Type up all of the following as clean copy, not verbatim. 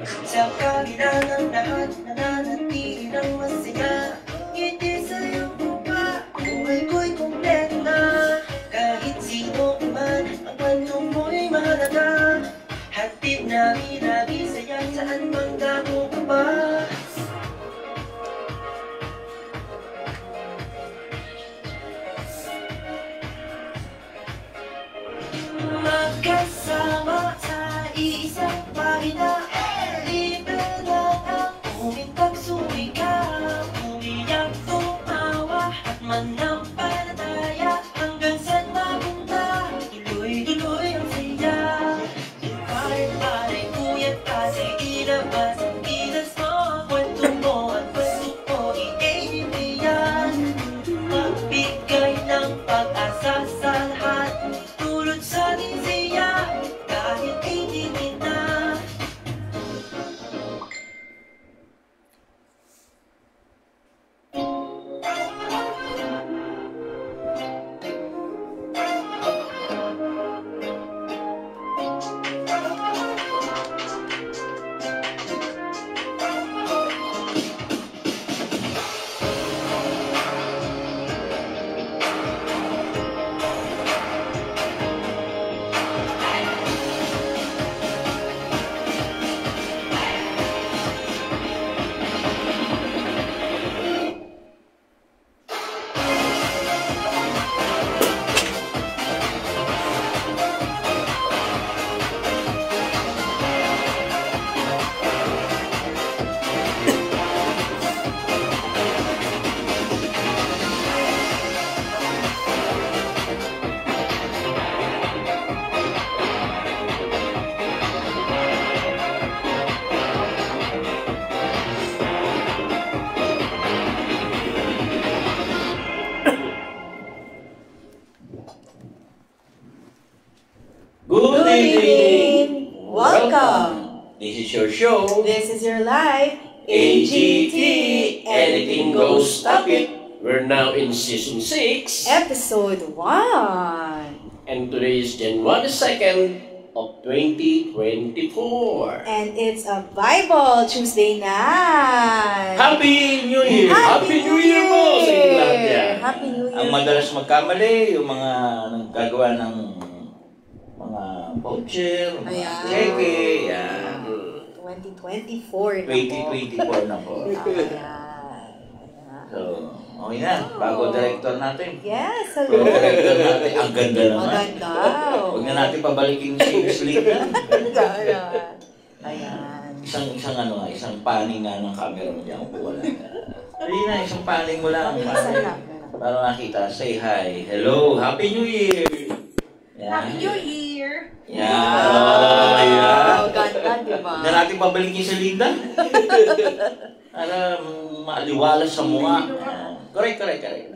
Sa kabila ng lahat, nananatili ng masaya. Ngiti sa iyong mukha, buhay ko'y kumpleto na. Kahit sino man, ang kwento mo'y mahalaga. Hatid namin lagi saya, saan mang dako ka ba? Magkasama sa iisang pahina. Libre lang ang aming pagsumikap. Umiyak, tumawa at manampalataya. Hanggang saan mapunta, tuloy-tuloy ang saya. Yung pare-pare, kuya't ate, ilabas ang gilas mo. Kwento mo at kwento ko, i-ABB-yan. Magbigay ng pag-asa sa lahat. Tulad sa ating siya, kahit hindi kita. Good evening! Welcome! This is your show, This is your life, AGT, Anything Goes, Stop It. We're now in Season 6, Episode 1. and today is January 2nd of 2024. And it's a Bible Tuesday night. Happy New Year! Happy New Year po sa inyo lahat yan. Happy New Year! Ang madalas magkamali, yung mga naggagawa ng mga voucher, mga Ayan. cheque, yan. 2024 na po. 2024 na po. Ayan. So, okay na. Bago director natin. Yes, Bago hello. director natin. Ang ganda naman. Maganda. Huwag na natin pabalikin yung James Lee na. Ayan. Ayan. Isang paning nga ng camera mo dyan. Kung wala na. Hindi na, isang paning mo lang. Isa lang. Para makita, say hi. Hello, Happy New Year! Yan. Happy New Year! Yan. Wow! Yan. Ganda, diba? Huwag na natin pabalikin si Linda. Para maaliwalas sa mukha. Correct.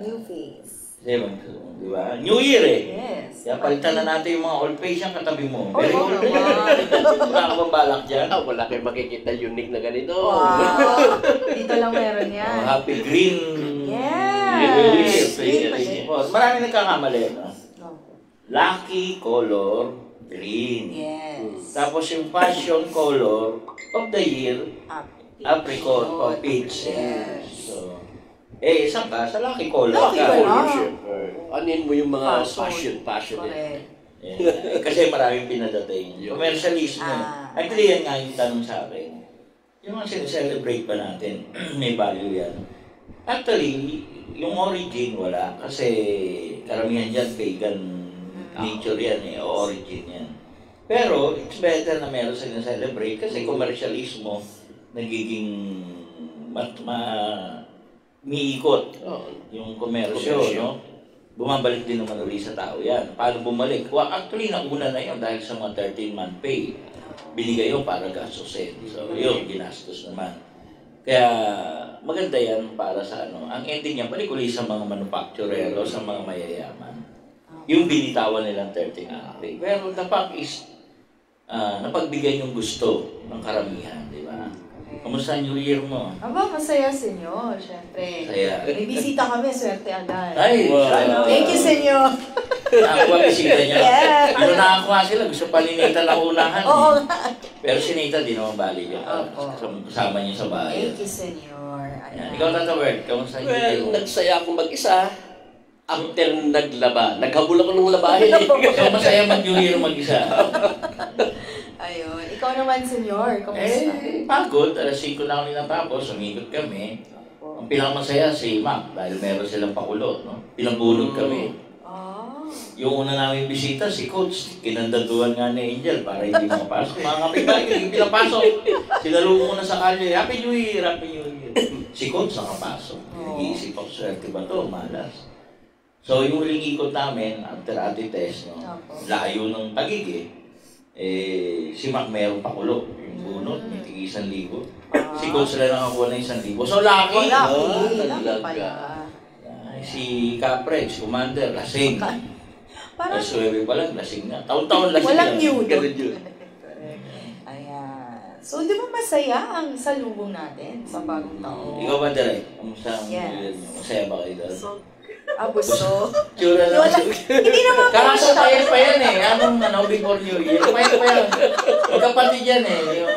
New face. Di ba? New Year eh. Yes. Kaya palitan na natin yung mga old face yung katabi mo. Oh, Very oo good. naman. Wala ka bang balak dyan? Wala kayong makikita unique na ganito. Wow! Dito lang meron yan. Happy Green. Yes! New Year. Marami nagkakamali. No? No. Lucky color green. Yes. Tapos yung passion color of the year, apricot or peach. Yes. So, isang ka, sa lucky color Lucky ka. color. Siyempre. Anin mo yung mga passion. Correct. Kasi maraming pinadating. Commercialism. Actually, yan nga yung tanong sa akin. Yung mga sineselebrate ba natin, may value yan. Actually, yung origin wala. Kasi karamihan dyan, pagan nature yan o origin yan. Pero, it's better na meron sineselebrate kasi commercialismo nagiging miikot yung komersyo, no? Bumabalik din naman ulit sa tao yan. Paano bumalik? Well, actually, nauna na yun dahil sa mga 13-month pay. Binigay yun para gastusin. So, yun, ginastos naman. Kaya, maganda yan para sa ano. Ang ending niya, balik ulit sa mga manufacturer o sa mga mayayaman. Yung binitawan nilang 13-month pay. Pero the fact is, napagbigay yung gusto ng karamihan, di ba? Kamusta ang New Year mo? Aba, masaya, senyor. Siyempre. Saya. May bisita kami, swerte agad. Ay, wow. Thank you, senyor. Nakakuha bisita niya. Yes. Pero nakakuha sila, gusto palinitan ang unahan. Oo nga. Pero si Nita, di naman bali yun. Opo. Kasama niyo sa bahay. Thank you, Senyor. Yan. Ikaw, Tata Bert, kamusta yung Well, mo? nagsaya ako mag-isa. After naglaba. Naghabol ako ng labahin. So, masaya mag-New Year mag-isa. Ayun. Ikaw naman, Senyor. Kamusta? Pagod. Alas 5 na kami natapos. Umikot kami. Ang pinakamasaya si Mac dahil meron silang pakulot. No? Pinabulog kami. Yung una namin bisita, si Coach, kinandaduan nga ni Angel para hindi makapasok. Mga kapitbahay, hindi pinapasok. Sinalubong ko na sa kalye, Happy New Year, Happy New Year. Si Coach nakapasok. Nag-iisip ako, swerte ba to? Malas. So, yung huling ikot namin, after Ate Tess, no, layo ng Taguig si Mac mayroong pakulo. Yung bunot, may tigi 1,000. Si Coach lang nakakuha ng 1,000. So, lucky. Pala. Si Capre, si Commander, lasing. Parang Suwebe pa lang, lasing na. Taon-taon lasing walang na. new Ganun yun. Ayan. So, di ba masaya ang salubong natin sa bagong taon? Ikaw ba, Direk? Kamusta ang Yes. masaya ba kayo doon? Gusto. Tsura lang. Hindi naman po Kakasapayas pa yan eh. Anong before New Year? Payas pa yan. Magkapatid yan eh. Yung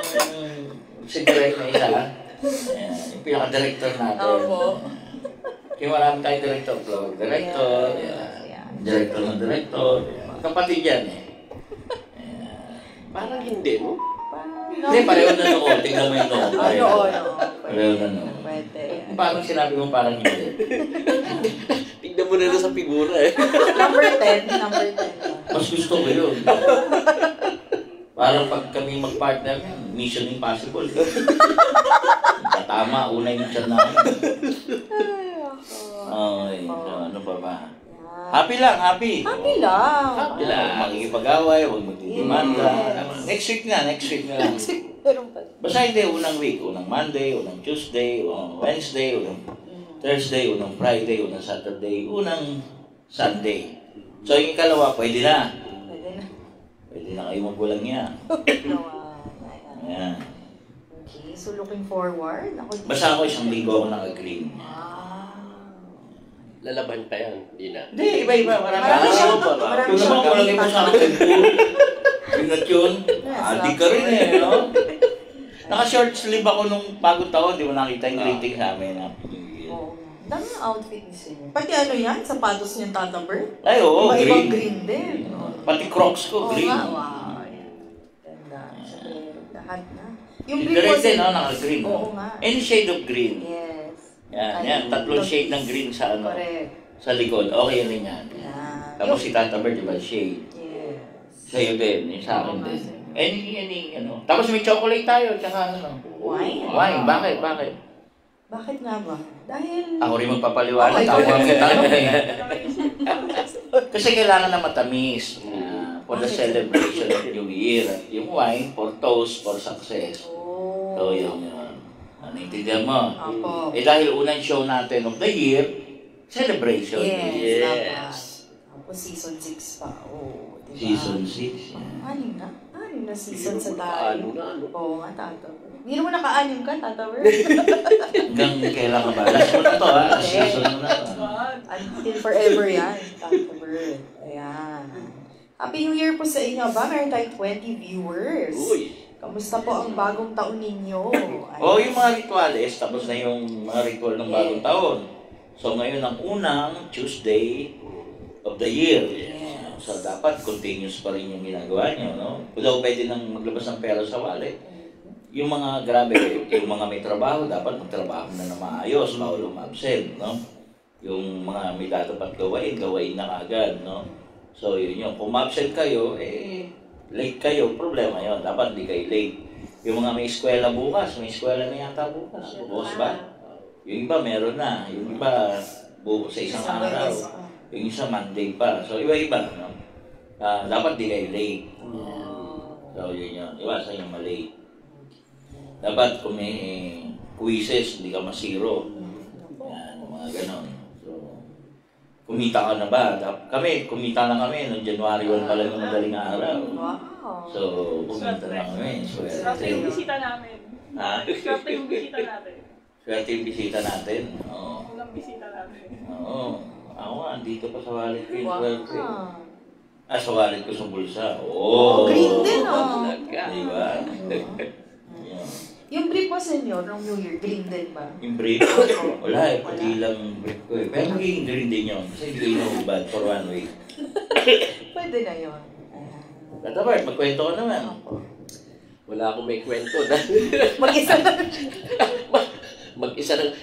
si Direk na isa. Ayan, yung pinaka-director natin. Opo. Kaya marami tayong director. Floor director. Yeah. Director ng director. Kapatid yan eh. Parang hindi, no? Hindi, pareho na noon. Tingnan mo yung noon. Pareho na noon. Pwede. Parang sinabi mo parang hindi. Tignan mo na sa figura eh. Number 10. Number 10. Mas gusto ko yun. Parang pag kami mag-partner, Mission Impossible. Tama, una yung chan namin. Okay, so ano pa ba? Happy lang, happy. Happy lang. Happy lang. Makikipag-away, huwag magdidemanda. Next week na lang. Meron pa. Basta hindi, unang week. Unang Monday, unang Tuesday, unang Wednesday, unang Thursday, unang Friday, unang Saturday, unang Sunday. So yung ikalawa, pwede na. Pwede na kayo magbulang yan. Ayan. Okay, so looking forward. Basta ako 1 linggo ako naka-green. Lalaban pa yan. Hindi na. Hindi, iba-iba. Marami Marami siya. siyang- marami Kung siyang naman kulang mo sa akin. Yung na yun, di ka rin eh, no? Naka-short sleeve ako nung bagong taon, di mo nakita yung greeting sa amin. Oo. Dami ng outfit ni Sir. Pati ano yan, sapatos niyang Tata Bert. Ay, oo, Iba-ibang green. green din. Pati Crocs ko, Oo green. nga, wow. Ganda. Sabi, lahat na. Yung Yung green direct was din, no? Naka-green. no? Oo nga. Any shade of green. Yes. Yan. Tatlong shade ng green sa ano. Correct. Sa likod. Okay rin yan. Yan. Tapos si Tata Bird, iba shade. Yes. Sa'yo din, yung sa akin din. Any, ano. Tapos may chocolate tayo, tsaka ano. Wine? Wine, bakit? Bakit nga ba? Dahil... Ako rin magpapaliwanag. Okay. Ako ang tanong eh. Kasi kailangan na matamis for the celebration of New Year. Yung wine, for toast, for success. Oh. So, yun. Naintindihan mo? Apo. Dahil unang show natin of the year, celebration. Yes. Tapos, season 6 pa. Oh, diba? Season 6. Anim na season sa tayo. Ano na, ano? Oo nga, Tata Bert. Hindi naman naka-anim ka, Tata Bert. Hanggang kailan ka ba? Last mo na to ha? Last season mo na to. Until forever yan, Tata Bert. Ayan. Happy New Year po sa inyo ba? Meron tayong 20 viewers. Uy. Kamusta po ang bagong taon ninyo? Oh, yung mga rituals, tapos na yung mga ritual ng bagong taon. So ngayon ang unang Tuesday of the year. Yes. So dapat continuous pa rin yung ginagawa nyo, no? Kung daw pwede nang maglabas ng pera sa wallet. Yung mga grabe, yung mga may trabaho, dapat magtrabaho na maayos, bawal umabsent, no? Yung mga may dapat gawain na kagad, no? So yun yung, kung umabsent kayo, late kayo, problema yon. Dapat di kayo late. Yung mga may eskwela bukas, may eskwela na yata bukas. Bukas ba? Yung iba meron na. Yung iba sa isang araw. Yung isa Monday pa. So iba-iba. No? Dapat di kayo late. So yun yun. Iwasan yung malate. Dapat kung may quizzes, hindi ka masiro. Yan, mga ganon. Kumita ka na ba? Kumita na kami noong January 1 pa lang ng madaling araw. Wow. So, kumita na kami. Swerte yung bisita namin. Ha? Swerte yung bisita natin. Swerte yung bisita natin. Oo. Unang bisita natin. Oo. Ako nga, dito pa sa wallet ko yung Wow. swerte. Sa wallet ko sa bulsa. Green din, oh. Talaga. Diba? Yung brief mo, senyor, ng New Year, green din ba? Yung brief? Wala eh, pati lang brief ko eh. Pero magiging green din yun. Kasi hindi ko inahubad for 1 week. Pwede na yun. Tatabart, magkwento ka naman. Wala akong may kwento. Mag-isa na. Mag-isa lang.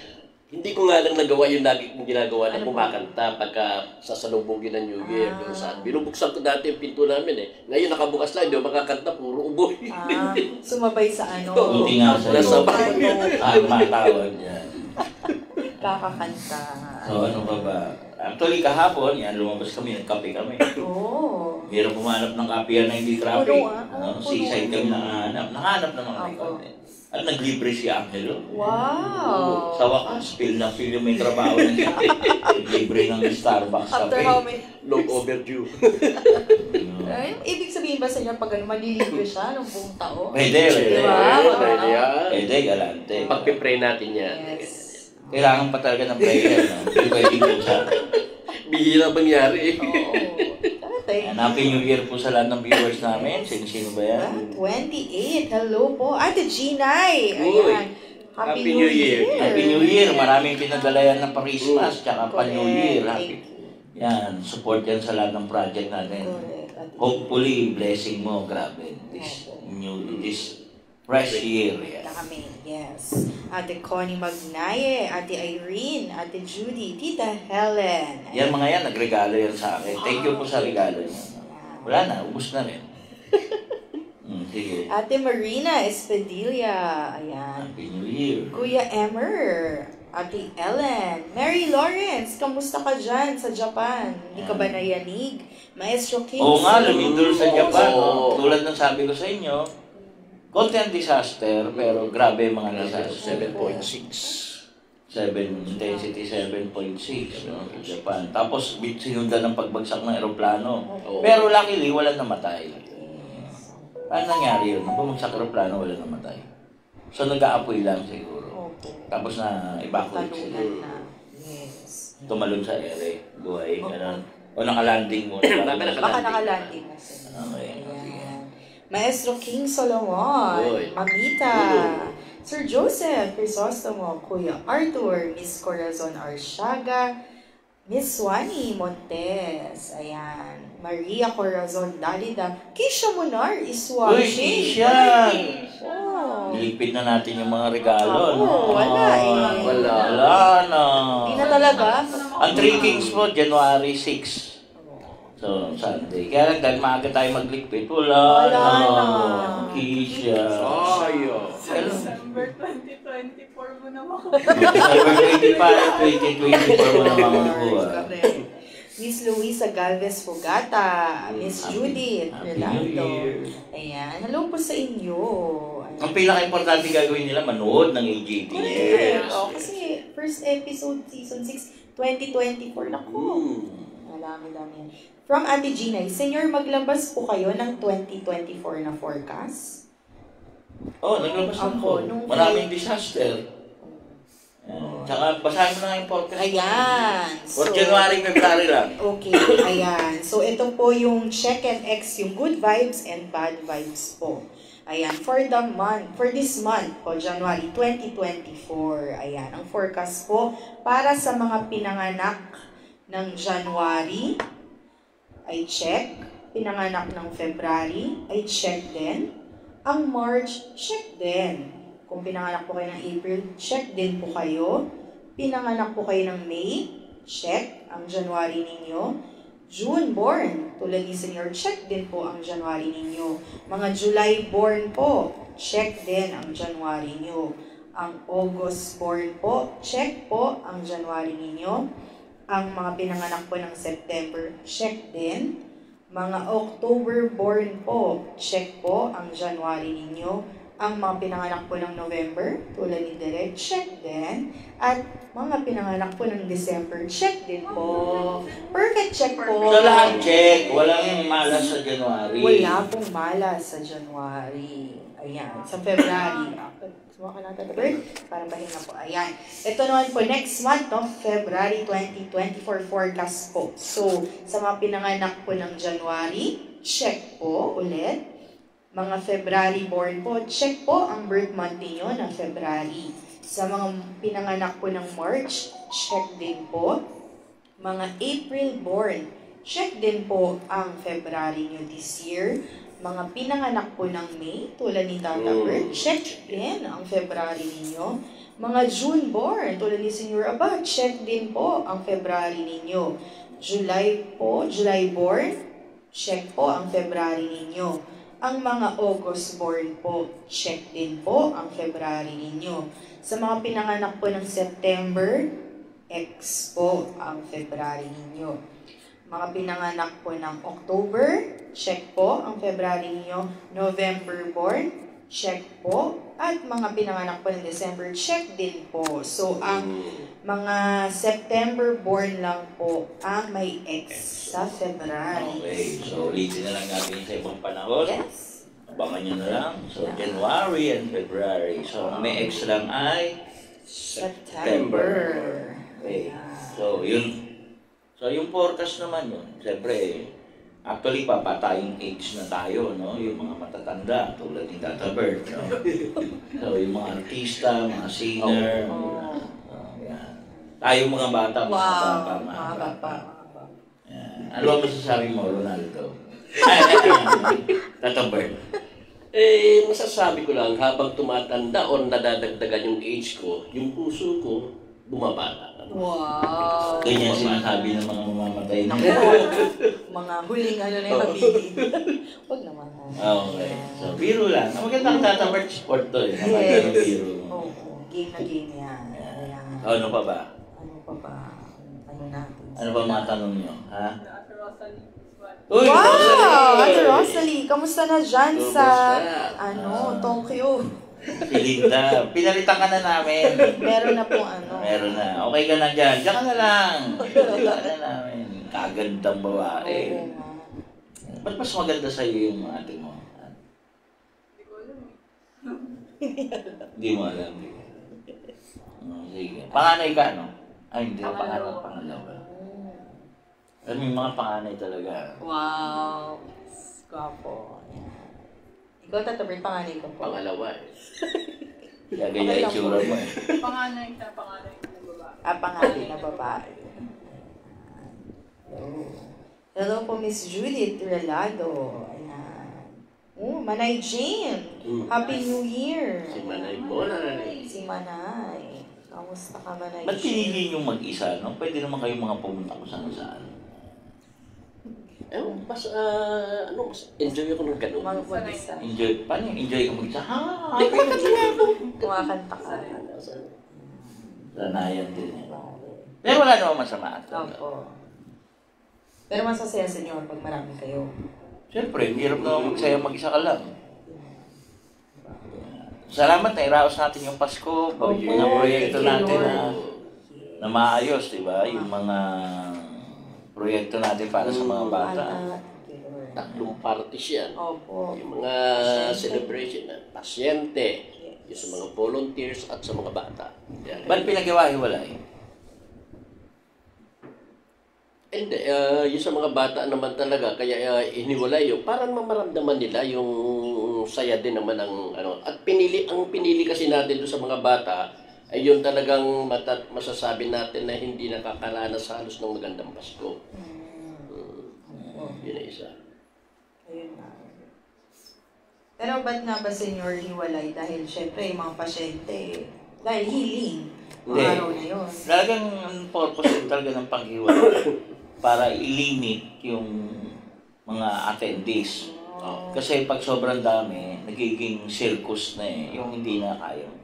Hindi ko nga lang nagawa yung lagi kong ginagawa na kumakanta pagka sasalubogin ng New Year. Kung saan. Binubuksan ko dati yung pinto namin eh. Ngayon nakabukas lang, hindi ako makakanta, puro uboy. Sumabay sa ano. Buti nga sa Nasabay. matawag yan. Kakakanta. So ano pa ba? Actually kahapon, yan, lumabas kami, nagkape kami. Oo. Hirap pumanap ng kapihan na hindi traffic. Puno, ah. Seaside kami nakahanap. Nakahanap naman kami konti. At naglibre si Angelo. Wow. Sa wakas, feel yung may trabaho na siya. Libre ng Starbucks After kape. how many? Long overdue. Ibig sabihin ba sa inyo pag malilibre siya ng buong tao? Pwede. Diba? Pwede yan. Pwede, galante. Pagpipray natin yan. Yes. Kailangan pa talaga ng prayer. No? Hindi pwede po sa... Bihira mangyari. Oo. Dati. Happy New Year po sa lahat ng viewers namin. Sino ba yan? 28. Hello po. Ate Ginay. Uy. Ayan. Happy New Year. Happy New Year. Maraming pinadala yan ng Christmas. Tsaka pa New Year. Correct. Happy. Yan. Support yan sa lahat ng project natin. Correct. Ate Hopefully, blessing mo. Grabe. This fresh year. Ginay. Kami. Yes. Ate Connie Magnaye. Ate Irene. Ate Judy. Tita Helen. Yan mga yan, nagregalo yan sa akin. Thank you po sa regalo niyo. Wala na, ubus na rin. Sige. Ate Marina Espedilla. Ayan. Happy New Year. Kuya Emmer. Ate Ellen. Mary Lawrence. Kamusta ka dyan sa Japan? Hindi ka ba nayanig? Maestro King. Oo nga, lumindol sa Japan. Oo. Tulad ng sabi ko sa inyo, konti ang disaster, pero grabe yung mga disaster. 7.6. intensity 7.6 no, sa Japan. Tapos sinundan ng pagbagsak ng eroplano. Oo. Pero luckily, walang namatay. Paano nangyari yun? Nung bumagsak eroplano, walang namatay. So nag-aapoy lang siguro. Tapos na evacuate sila. Talunan na. Yes. Tumalon sa ere, buhay, gano'n. O nakalanding muna. Baka nakalanding na sila. Okay. Ayan. Maestro King Solomon. Uy. Mamita. Sir Joseph Crisostomo. Kuya Arthur. Miss Corazon Arsiaga. Miss Wani Montes. Ayan. Maria Corazon Dalida. Keisha Monar is Uy, watching. Keisha! Oh. Ilipid na natin yung mga regalo, no? Oo, wala eh. Wala. Wala na. Hindi na talaga. Ang 3 Kings po, January 6. So, Sunday. Kaya dahil maaga tayo maglikpit, wala Wala na. Keisha. Ayo. December 2024 mo naman. December 25, 2024 mo naman ang buwan. Correct. Miss Luisa Galvez Fogata, Miss Judith Happy New Rolando. Year. Ayan, hello po sa inyo. Ang pinaka-importante gagawin nila, manood ng AGT. Correct. Oh, kasi first episode, season 6, 2024 na ko. Dami-dami yan. From Ate Gina, Senyor, maglabas po kayo ng 2024 na forecast? Oh, naglabas na Ako, po. nung- Maraming disaster. Tsaka basahin mo na yung forecast. Ayan. For January, February lang. Okay, ayan. So, ito po yung check and X, yung good vibes and bad vibes po. Ayan, for this month po, January 2024. Ayan, ang forecast po para sa mga pinanganak ng January, ay check. Pinanganak ng February, ay check din. Ang March, check din. Kung pinanganak po kayo ng April, check din po kayo. Pinanganak po kayo ng May, check ang January ninyo. June born, tulad ni Senior, check din po ang January ninyo. Mga July born po, check din ang January ninyo. Ang August born po, check po ang January ninyo. Ang mga pinanganak po ng September, check din. Mga October born po, check po ang January ninyo. Ang mga pinanganak po ng November, tulad ni Direk, check din. At mga pinanganak po ng December, check din po. Perfect check po. Sa lahat check. Walang malas sa January. Wala pong malas sa January. Ayan, sa February. Sumuha ka na Tata Bird para pahinga po. Ayan. Ito naman po, next month, no? February 2024 forecast po. So, sa mga pinanganak po ng January, check po ulit. Mga February born po, check po ang birth month niyo ng February. Sa mga pinanganak po ng March, check din po. Mga April born, check din po ang February nyo this year. Mga pinanganak po ng May, tulad ni Tata Bird, check din ang February ninyo. Mga June born, tulad ni Senior Aba, check din po ang February ninyo. July po, July born, check po ang February ninyo. Ang mga August born po, check din po ang February ninyo. Sa mga pinanganak po ng September, X po ang February ninyo. Mga pinanganak po ng October, check po ang February ninyo. November born, check po. At mga pinanganak po ng December, check din po. So, ang mga September born lang po ang may X sa February. Okay, so ulitin na lang natin sa ibang panahon. Yes. Abangan nyo na lang. So, January and February. So, ang may X lang ay September. Okay. So, yun. So, yung forecast naman yun. Siyempre, actually, papataying age na tayo, no? Yung mga matatanda, tulad ni Tata Bird, no? So, yung mga artista, mga singer, yan. Tayo mga bata, Mga bata. Yan. Ano ba masasabi mo, Ronaldo? Tata Bird. Masasabi ko lang, habang tumatanda o nadadagdagan yung age ko, yung puso ko, bumabata. Wow! Ganyan sinasabi ng mga mamamatay na. Mga huling ano na yung habibig. Huwag naman. Okay. So, biro lang. Magandang Tata Bird sport to eh. Magandang biro. Oo. Game na game yan. Ayan. Ano pa ba? Ano pa ba? Ano natin? Ano ba mga tanong nyo? Ha? Ate Rosalie. Uy, Wow! Rosalie! Ate Rosalie, kamusta na dyan sa, Kamusta? Tokyo? Si Linda. Pinalitan ka na namin. Meron na pong ano. Meron na. Okay ka na dyan. Diyan ka na lang. Pinalitan ka na namin. Kagandang babae. Oo nga. Ba't mas maganda sa'yo yung ate mo? Hindi ko alam eh. Hindi mo alam. Sige. Panganay ka, no? Ay, hindi. Pangalawa. Alam mo yung mga panganay talaga. Wow! Gwapo. Ikaw, Tata Bird, panganay ko po. Pangalawa eh. Kaya ganyan itsura mo eh. Panganay na babae. Panganay na babae. Hello po, Miss Judith Relado. Ayan. Manay Jane. Happy New Year. Si Manay Bonay. Si Manay. Kamusta ka, Manay Ba't Jane? pinili yung mag-isa, no? Pwede naman kayong mga pumunta kung saan-saan. Mas enjoy ako ng ganun. Mag-isa. Enjoy. Paano yung enjoy ka mag-isa? Ha? Kumakanta ka. Sanayan din eh. Pero wala naman masama. Opo. Pero mas masaya sa inyo pag marami kayo. Siyempre, hirap naman magsaya mag-isa ka lang. Salamat na iraos natin yung Pasko. Yung mga proyekto natin na maayos, di ba? Yung mga proyekto natin para sa mga bata. Tatlong parties yan. Opo. Yung mga celebration na pasyente, yung sa mga volunteers at sa mga bata. Yan. Ba't pinagawa-hiwalay? Hindi, yung sa mga bata naman talaga, kaya iniwalay yung parang mamaramdaman nila yung saya din naman ng ano. At ang pinili kasi natin doon sa mga bata, ay yun talagang masasabi natin na hindi nakakaranas halos ng magandang Pasko. Yun ang isa. Ayun na. Pero ba't nga ba, Senyor, hiwalay? Dahil syempre, yung mga pasyente, dahil healing. Mga Hindi. araw na yun. Talagang ang purpose din talaga ng paghiwalay para i-limit yung mga attendees. Kasi pag sobrang dami, nagiging circus na eh. Yung hindi na kaya.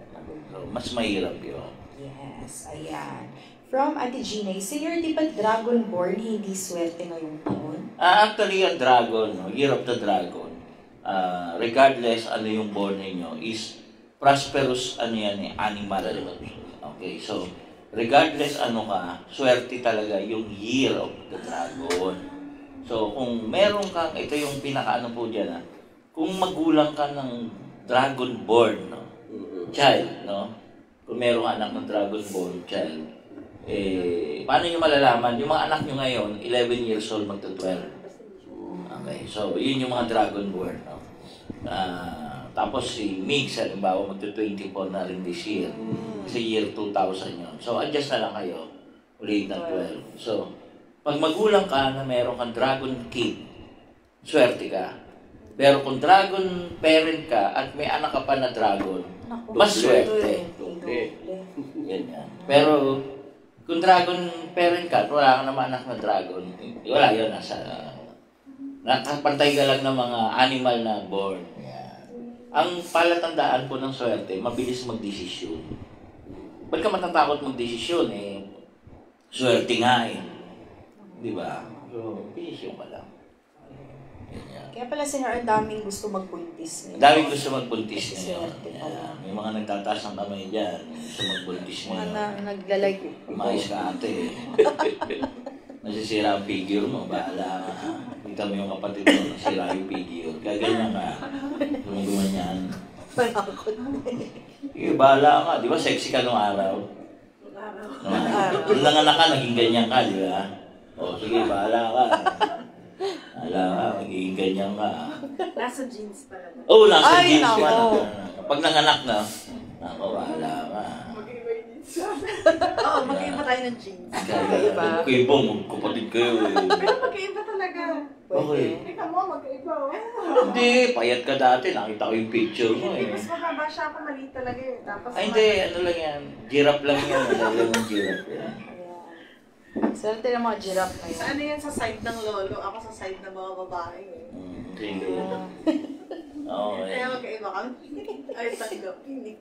So, mas mahirap yun. Yes, ayan. From Ate Gina, Senyor, di ba Dragonborn hindi swerte ngayong taon? Actually, ang dragon, no, Year of the Dragon, regardless ano yung born ninyo, is prosperous animal. Okay, so regardless ano ka, swerte talaga yung Year of the Dragon. So kung meron kang, ito yung pinakaano po dyan, kung magulang ka ng Dragonborn, no? Child, no? Kung meron ka anak ng Dragonborn child, paano nyo malalaman? Yung mga anak nyo ngayon, 11 years old, magta-12. Okay, so yun yung mga Dragonborn, no? Tapos si Mix, halimbawa, magta-24 na rin this year. Kasi year 2000 yun. So adjust na lang kayo, ulit ng 12. So, pag magulang ka na meron kang Dragon Kid, swerte ka. Pero kung Dragon parent ka at may anak ka pa na Dragon, mas swerte. Ganyan. Pero kung Dragon parent ka at wala ka naman anak na Dragon, wala yun. Nakapantay ka lang ng mga animal na born. Ang palatandaan po ng swerte, mabilis magdesisyon. Ba't ka matatakot magdesisyon swerte nga Di ba? So, desisyon ka lang. Ganyan. Kaya pala sir, ang daming gusto magbuntis. Ang daming gusto magbuntis ngayon. Swerte pala. May mga nagtataas ng kamay dyan. Gusto magbuntis ngayon. Naglalike. Mais ka ate. Nasisira ang figure mo. Bahala ka. Kita mo yung kapatid mo. Nasira yung figure. Kaya ganyan ka. Gumaguman yan. Panakot. Bahala ka. Di ba sexy ka nung araw? Nung nanganak ka, naging ganyan ka. Di ba? O sige, bahala ka. Bahala ka. Magiging ganyan ka. Nasa jeans pala. Oo, nasa Ay, jeans ka nako. na. Pag nanganak na, bahala ka. Mag-iba yung jeans. Oo, magkaiba tayo ng jeans. Magkaiba. Magkaiba, magkapatid kayo Pero magkaiba talaga. Okay. Tingnan mo, magkaiba. Hindi, payat ka dati. Nakita ko yung picture mo Mas mababa siya ako, maliit talaga Tapos Ay, hindi. Ano lang yan? Giraffe lang yan. Ano lang yung giraffe yan. Swerte ng mga giraffe na Sa ano yan sa side ng lolo, ako sa side ng mga babae Sige. Okay. Kaya magkaiba kami. Ay, tanggapin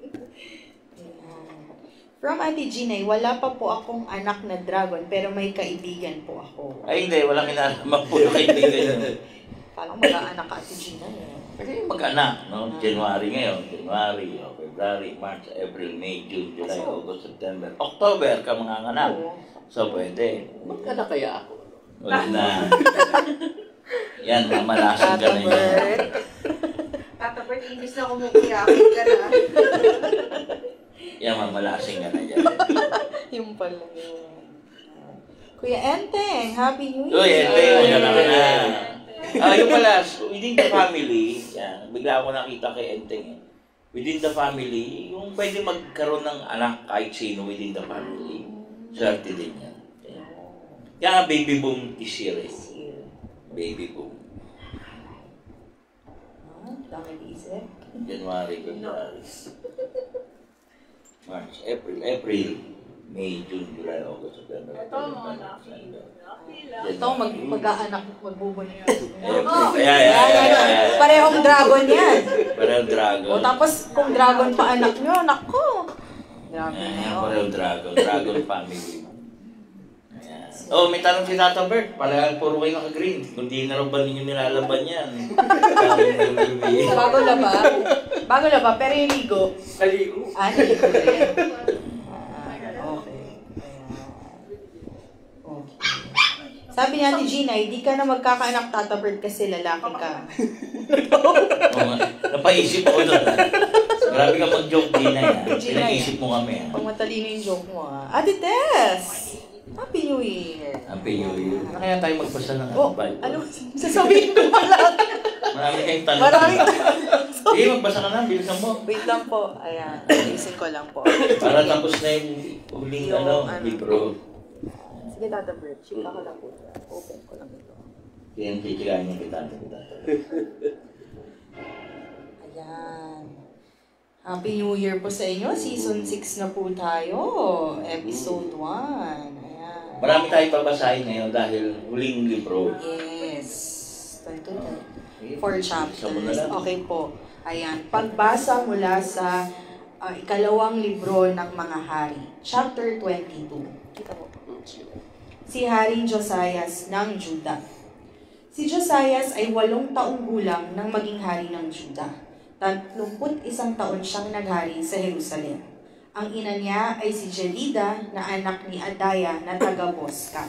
From Ate Ginay, wala pa po akong anak na dragon pero may kaibigan po ako. Ay, hindi. Walang kinalaman po yung kaibigan yun. Parang mag-aanak ka Ate Ginay. Kasi mag-anak, no? January ngayon. January, February, March, April, May, June, July, August, September. October ka mga anak. So, pwede. Magkana kaya ako? Wala na. Yan, mamalasan ka na yan. Tatapert, imbis na kumukuyakin ka na. Yan, mamalasin ka na yan. Yung pala yun. Kuya Enteng, Happy New Year! Uy, ente, maganda ka na. Yung pala, within the family, yan, bigla ako nakita kay Enteng. Within the family, yung pwede magkaroon ng anak kahit sino within the family. Swerte din yan. Kaya nga baby boom this year Baby boom. Dami isip. January, February. March, April, May, June, July, August, September. Ito mga lucky lang. Ito, mag-aanak, magbubunyi. Yeah. Parehong dragon yan. Parehong dragon. O tapos, kung dragon pa anak nyo, nako. Dragon na yun. Parehong dragon family. Ayan. Oh, may tanong si Tata Bert. Pala puro kayo naka-green. Kung di na rin ba ninyo nilalaban yan? Bago na ba? Bago na ba? Pero yung ligo. Kaligo. Naligo rin. Okay. Sabi ni Ate Gina, hindi ka na magkakaanak Tata Bert kasi lalaki ka. Napaisip ako doon. Grabe ka mag-joke din na yan. Pinag-isip mo kami. Pag matalino yung joke mo Ate Tess! Happy New Year! Happy New Year. Ano kaya tayo magbasa ng Bible? Ano? Sasabihin ko pala. Marami kayong tanong. Maraming Sige, magbasa ka na. Bilisan mo. Wait lang po. Ayan. Ayusin ko lang po. Para tapos na yung huling libro. Sige, Tata Bert. Chika ko lang po. Open ko lang ito. Yan, chichikain niya kita. Ayan. Happy New Year po sa inyo. Season 6 na po tayo. Episode 1. Ayan. Marami tayong babasahin ngayon dahil huling libro. Yes. 4 chapters. Isa mo na lang. Okay po. Ayan. Pagbasa mula sa ikalawang libro ng mga hari. Chapter 22. Kita po. Si Haring Josias ng Juda. Si Josias ay 8 taong gulang nang maging hari ng Juda. 31 taon siyang naghari sa Jerusalem. Ang ina niya ay si Jelida na anak ni Adaya na taga Bosca.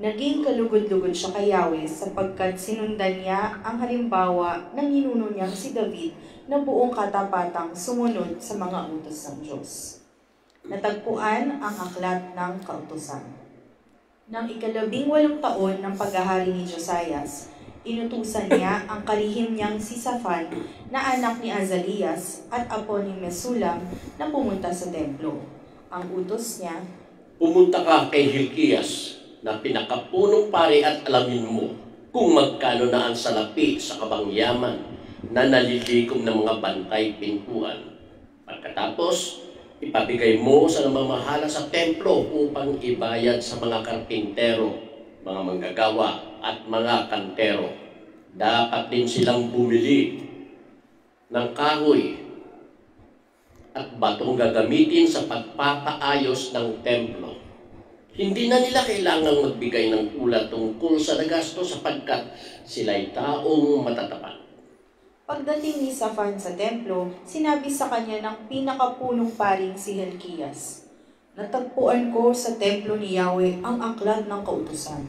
Naging kalugod-lugod siya kay Yahweh sapagkat sinundan niya ang halimbawa ng ninuno niyang si David na buong katapatang sumunod sa mga utos ng Diyos. Natagpuan ang aklat ng kautusan. Nang 18 taon ng paghahari ni Josias, inutusan niya ang kalihim niyang si Safan na anak ni Azalias at apo ni Mesulam na pumunta sa templo. Ang utos niya, Pumunta ka kay Hilkias na pinakapunong pari at alamin mo kung magkano na ang salapi sa kabangyaman na nalilikom ng mga bantay pintuan. Pagkatapos, ipabigay mo sa namamahala sa templo upang ibayad sa mga karpintero, mga manggagawa at mga kantero. Dapat din silang bumili ng kahoy at batong gagamitin sa pagpapaayos ng templo. Hindi na nila kailangang magbigay ng ulat tungkol sa nagasto sapagkat sila'y taong matatapat. pagdating ni Safan sa templo, sinabi sa kanya ng pinakapunong paring si Hilkias, "Natagpuan ko sa templo ni Yahweh ang aklat ng kautusan."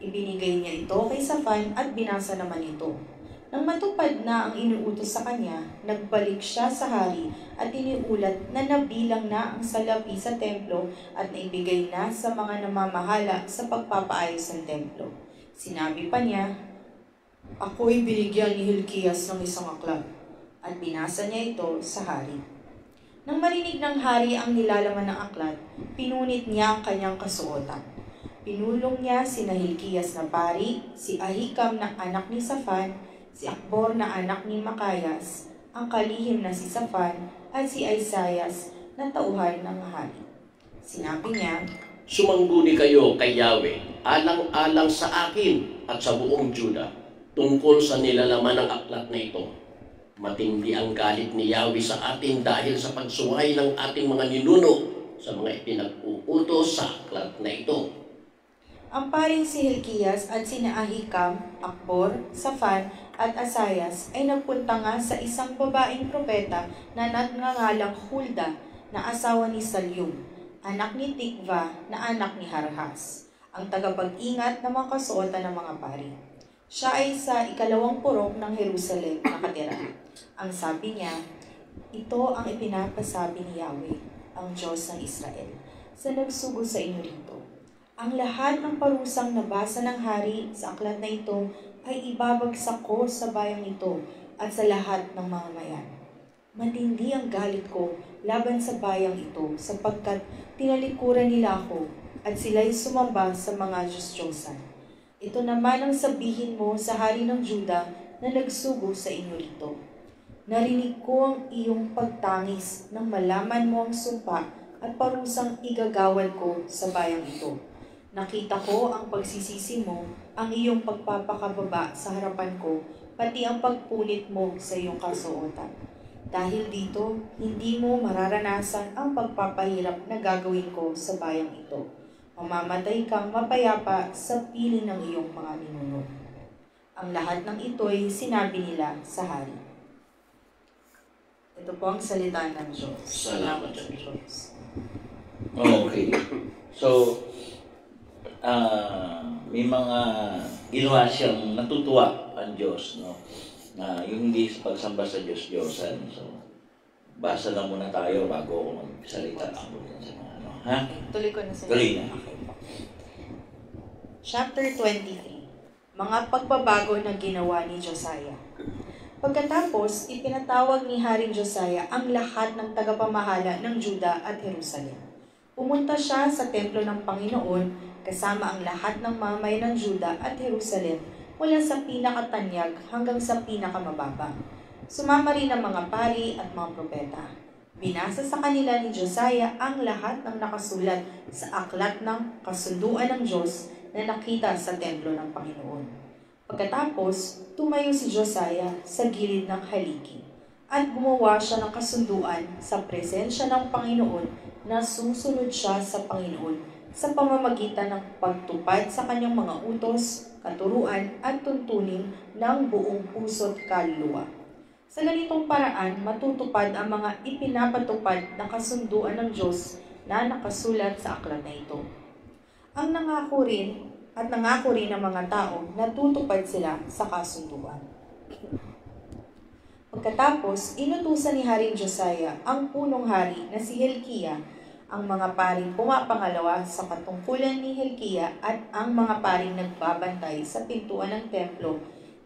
Ibinigay niya ito kay Safan at binasa naman ito. Nang matupad na ang inuutos sa kanya, nagbalik siya sa hari at iniulat na nabilang na ang salapi sa templo at naibigay na sa mga namamahala sa pagpapaayos ng templo. Sinabi pa niya, "Ako'y binigyan ni Hilkias ng isang aklat," at binasa niya ito sa hari. Nang marinig ng hari ang nilalaman ng aklat, pinunit niya ang kanyang kasuotan. Pinulong niya sina Hilkias na pari, si Ahikam na anak ni Safan, si Akbor na anak ni Makayas, ang kalihim na si Safan, at si Isaias na tauhan ng hari. Sinabi niya, Sumangguni kayo kay Yahweh, alang-alang sa akin at sa buong Juda, tungkol sa nilalaman ng aklat na ito. Matindi ang galit ni Yahweh sa atin dahil sa pagsuway ng ating mga ninuno sa mga ipinag-uutos sa aklat na ito. ang paring si Hilkias at sina Ahikam, Akbor, Safan, at Asayas ay nagpunta nga sa isang babaeng propeta na nagngangalang Hulda na asawa ni Salyum, anak ni Tikva na anak ni Harhas, ang tagapag-ingat ng mga kasuotan ng mga pari. Siya ay sa 2 purok ng Jerusalem nakatira. Ang sabi niya, "Ito ang ipinapasabi ni Yahweh, ang Diyos ng Israel, sa nagsugo sa inyo rito. Ang lahat ng parusang nabasa ng hari sa aklat na ito ay ibabagsak ko sa bayang ito at sa lahat ng mga mayan. Matindi ang galit ko laban sa bayang ito sapagkat tinalikuran nila ako at sila'y sumamba sa mga Diyos-Diyosan. Ito naman ang sabihin mo sa hari ng Juda na nagsugo sa inyo rito. Narinig ko ang iyong pagtangis nang malaman mo ang sumpa at parusang igagawad ko sa bayang ito. Nakita ko ang pagsisisi mo, ang iyong pagpapakababa sa harapan ko, pati ang pagpunit mo sa iyong kasuotan. Dahil dito, hindi mo mararanasan ang pagpapahirap na gagawin ko sa bayang ito. Mamamatay kang mapayapa sa piling ng iyong mga ninuno." Ang lahat ng ito'y sinabi nila sa hari. Ito po ang salita ng Diyos. Salamat sa Diyos. Diyos. Okay. So, may mga ginawa siyang natutuwa ang Diyos, no? Na yung hindi pagsamba sa Diyos-Diyosan. So, basa lang muna tayo bago ako magsalita ako sa mga ano. Ha? Tuloy ko na sa Tuloy na. Okay po. Chapter 23. Mga pagbabago na ginawa ni Josiah. Pagkatapos, ipinatawag ni Haring Josiah ang lahat ng tagapamahala ng Juda at Jerusalem. Pumunta siya sa templo ng Panginoon kasama ang lahat ng mamay ng Juda at Jerusalem mula sa pinakatanyag hanggang sa pinakamababa. Sumama rin ang mga pari at mga propeta. Binasa sa kanila ni Josiah ang lahat ng nakasulat sa aklat ng kasunduan ng Diyos na nakita sa templo ng Panginoon. Pagkatapos, tumayo si Josiah sa gilid ng haligi at gumawa siya ng kasunduan sa presensya ng Panginoon na susunod siya sa Panginoon sa pamamagitan ng pagtupad sa kanyang mga utos, katuruan at tuntunin ng buong puso't kaluluwa. Sa ganitong paraan, matutupad ang mga ipinapatupad na kasunduan ng Diyos na nakasulat sa aklat na ito. Ang nangako rin at nangako rin ng mga tao na tutupad sila sa kasunduan. Pagkatapos, inutusan ni Haring Josiah ang punong hari na si Hilkiah, ang mga paring pumapangalawa sa katungkulan ni Hilkiah at ang mga paring nagbabantay sa pintuan ng templo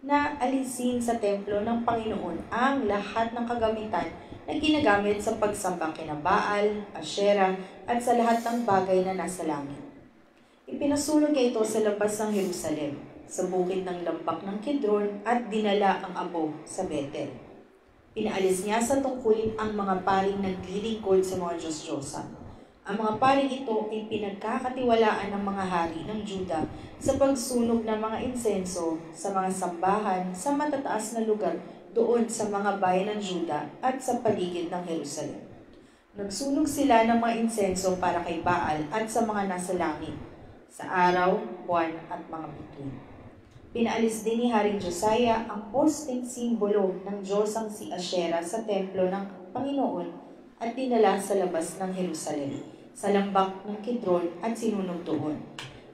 na alisin sa templo ng Panginoon ang lahat ng kagamitan na ginagamit sa pagsamba kina Baal, Asherah at sa lahat ng bagay na nasa langit. Ipinasulog niya ito sa labas ng Jerusalem, sa bukid ng Lambak ng Kidron at dinala ang abo sa Bethel. Pinaalis niya sa tungkulin ang mga paring naglilingkod sa mga Diyos-Diyosan. Ang mga paring ito ay pinagkakatiwalaan ng mga hari ng Juda sa pagsunog ng mga insenso sa mga sambahan sa matataas na lugar doon sa mga bayan ng Juda at sa paligid ng Jerusalem. Nagsunog sila ng mga insenso para kay Baal at sa mga nasa langit, sa araw, buwan at mga bituin. Pinaalis din ni Haring Josiah ang posting simbolo ng Diyosang si Asherah sa templo ng Panginoon at dinala sa labas ng Jerusalem, sa Lambak ng Kidron at sinunog doon.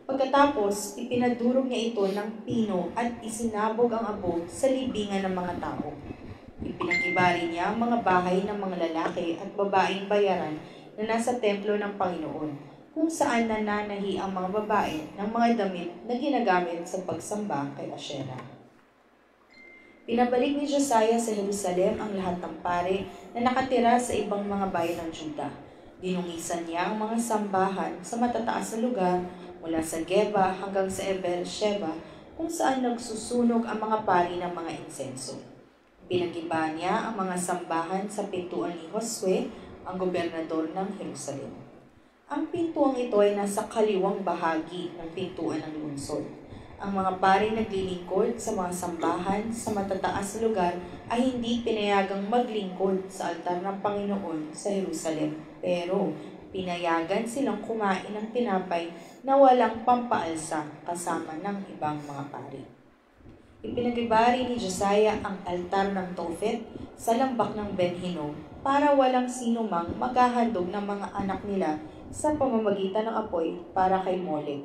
Pagkatapos, ipinadurog niya ito ng pino at isinabog ang abo sa libingan ng mga tao. Ipinagibari niya ang mga bahay ng mga lalaki at babaeng bayaran na nasa templo ng Panginoon, kung saan nananahi ang mga babae ng mga damit na ginagamit sa pagsamba kay Asherah. Pinabalik ni Josiah sa Jerusalem ang lahat ng pare na nakatira sa ibang mga bayan ng Juda. Dinungisan niya ang mga sambahan sa matataas na lugar mula sa Geba hanggang sa Beersheba, kung saan nagsusunog ang mga pari ng mga insenso. Pinagiba niya ang mga sambahan sa pintuan ni Josue, ang gobernador ng Jerusalem. Ang pintuang ito ay nasa kaliwang bahagi ng pintuan ng lungsod. Ang mga pari naglilingkod sa mga sambahan sa matataas na lugar ay hindi pinayagang maglingkod sa altar ng Panginoon sa Jerusalem, pero pinayagan silang kumain ng tinapay na walang pampaalsa kasama ng ibang mga pari. Ipinagibari ni Josiah ang altar ng Tophet sa lambak ng Ben-Hinnom para walang sino mang maghahandog ng mga anak nila sa pamamagitan ng apoy para kay Molek.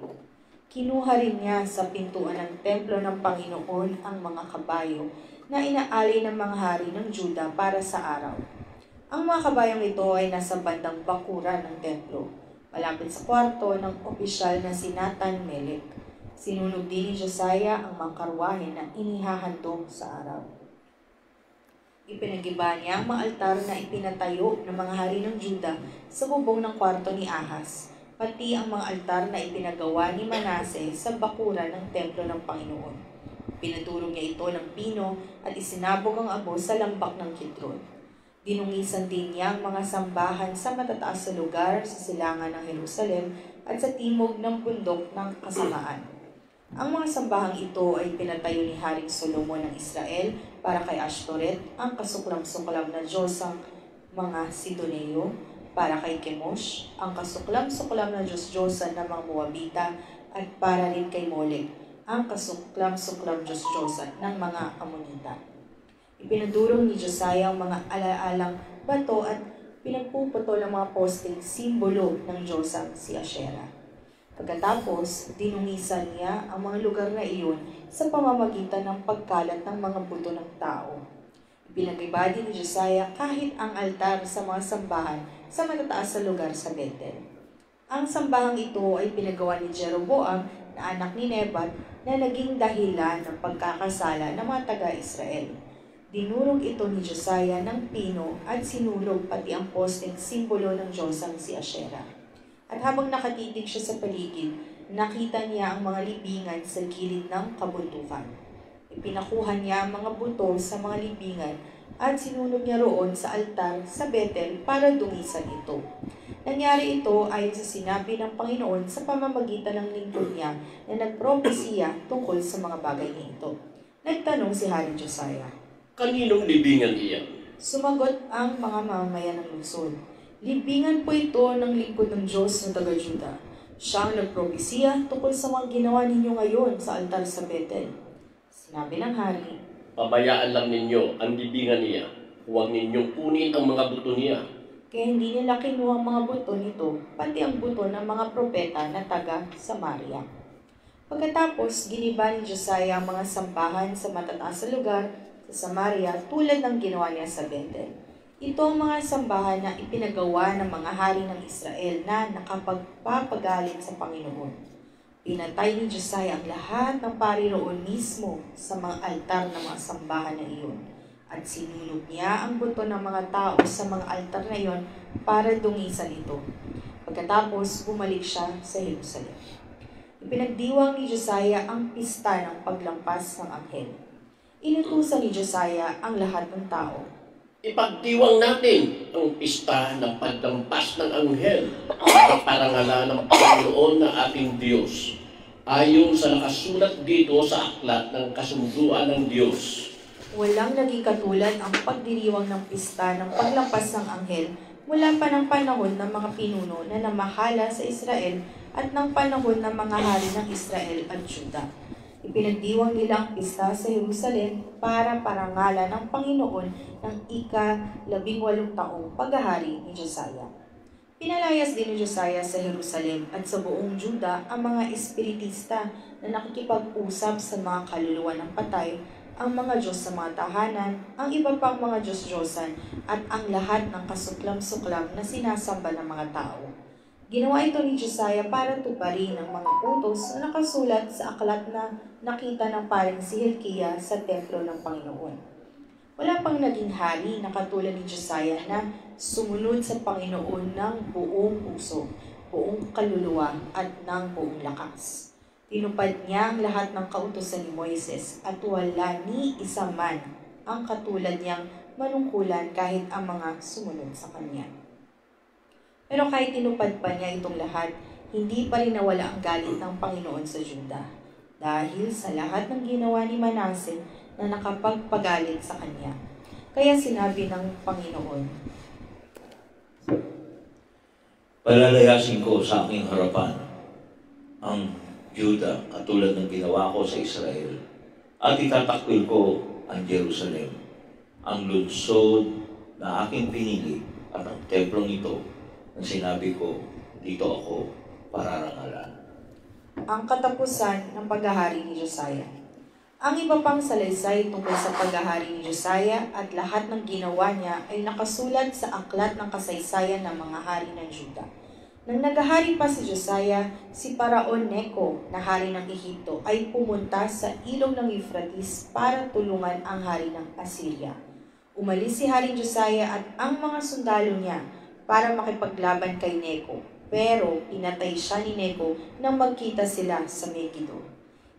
Kinuha rin niya sa pintuan ng templo ng Panginoon ang mga kabayo na inaali ng mga hari ng Juda para sa araw. Ang mga kabayong ito ay nasa bandang bakuran ng templo, malapit sa kwarto ng opisyal na si Nathan Melek. Sinunog din ni Josiah ang mga karwahe na inihahandog sa araw. Ipinagiba niya ang mga altar na ipinatayo ng mga hari ng Juda sa bubong ng kwarto ni Ahaz, pati ang mga altar na ipinagawa ni Manase sa bakuran ng templo ng Panginoon. Pinadurog niya ito ng pino at isinabog ang abo sa lambak ng Kidron. Dinungisan din niya ang mga sambahan sa matataas na lugar sa silangan ng Jerusalem at sa timog ng bundok ng Kasamaan. Ang mga sambahang ito ay pinatayo ni Haring Solomon ng Israel para kay Ashtoreth, ang kasuklam-suklam na Diyosang mga Sidoneo, para kay Chemosh, ang kasuklam-suklam na Diyos-Diyosan ng mga Moabita, at para rin kay Molek, ang kasuklam-suklam Diyos-Diyosan ng mga Amonita. Ipinadurog ni Josiah ang mga alaalang bato at pinagpuputol ang mga posting simbolo ng Diyosang si Asherah. Pagkatapos, dinungisan niya ang mga lugar na iyon sa pamamagitan ng pagkalat ng mga buto ng tao. Ipinagiba din ni Josiah kahit ang altar sa mga sambahan sa matataas na lugar sa Bethel. Ang sambahang ito ay pinagawa ni Jeroboam na anak ni Nebat na naging dahilan ng pagkakasala ng mga taga-Israel. Dinurog ito ni Josiah ng pino at sinulog pati ang posteng simbolo ng Diyosang si Asherah. At habang nakatitig siya sa paligid, nakita niya ang mga libingan sa gilid ng kabundukan. Ipinakuha niya ang mga buto sa mga libingan at sinulog niya roon sa altar sa Bethel para dungisan ito. Nangyari ito ayon sa sinabi ng Panginoon sa pamamagitan ng lingkod niya na nagpropesiya tungkol sa mga bagay nito. Nagtanong si Haring Josiah, Kaninong libingan iyan? sumagot ang mga mamamayan ng lungsod, libingan po ito ng lingkod ng Diyos na taga-Juda. Siya ang nagpropesiya tungkol sa mga ginawa ninyo ngayon sa altar sa Bethel. Sinabi ng hari, Pabayaan lang ninyo ang libingan niya. Huwag ninyong kunin ang mga buto niya. kaya hindi nila kinuha ang mga buto nito, pati ang buto ng mga propeta na taga Samaria. Pagkatapos, giniba ni Josiah ang mga sambahan sa matataas na lugar sa Samaria tulad ng ginawa niya sa Bethel. Ito ang mga sambahan na ipinagawa ng mga hari ng Israel na nakapagpapagalit sa Panginoon. Pinatay ni Josiah ang lahat ng pari roon mismo sa mga altar ng mga sambahan na iyon. At sinulog niya ang buto ng mga tao sa mga altar na iyon para dungisan ito. Pagkatapos, bumalik siya sa Jerusalem. Ipinagdiwang ni Josiah ang pista ng paglampas ng anghel. Inutusan ni Josiah ang lahat ng tao. Ipagdiwang natin ang pista ng paglampas ng anghel para parangalan ng Panginoon na ating Diyos, ayon sa nakasulat dito sa aklat ng kasunduan ng Diyos. Walang naging katulad ang pagdiriwang ng pista ng paglampas ng anghel mula pa ng panahon ng mga pinuno na namahala sa Israel at ng panahon ng mga hari ng Israel at Juda. Ipinagdiwang nila ang pista sa Jerusalem para parangalan ng Panginoon ng ika-18 taong paghahari ni Josiah. Pinalayas din ni Josiah sa Jerusalem at sa buong Juda ang mga espiritista na nakikipag-usap sa mga kaluluwa ng patay, ang mga Diyos sa mga tahanan, ang iba pang mga Diyos-Diyosan at ang lahat ng kasuklam-suklam na sinasamba ng mga tao. Ginawa ito ni Josiah para tuparin ang mga utos na nakasulat sa aklat na nakita ng paring si Hilkiah sa templo ng Panginoon. Wala pang naging hari na katulad ni Josiah na sumunod sa Panginoon ng buong puso, buong kaluluwa at ng buong lakas. Tinupad niya ang lahat ng kautusan ni Moises at wala ni isa man ang katulad niyang manungkulan kahit ang mga sumunod sa kanya. Pero kahit tinupad pa niya itong lahat, hindi pa rin nawala ang galit ng Panginoon sa Juda dahil sa lahat ng ginawa ni Manasseh na nakapagpagalit sa kanya. Kaya sinabi ng Panginoon, Palalayasin ko sa aking harapan ang Juda katulad ng ginawa ko sa Israel at itatakwil ko ang Jerusalem, ang lungsod na aking pinili at ang templong ito na sinabi ko, dito ako pararangalan. ang katapusan ng paghahari ni Josiah. Ang iba pang salaysay tungkol sa paghahari ni Josiah at lahat ng ginawa niya ay nakasulat sa aklat ng kasaysayan ng mga hari ng Juda. Nang naghahari pa si Josiah, si Paraon Neco na hari ng Ehipto ay pumunta sa ilog ng Euphrates para tulungan ang hari ng Assyria. Umalis si Haring Josiah at ang mga sundalo niya para makipaglaban kay Neco, pero pinatay siya ni Neco nang magkita sila sa Megiddo.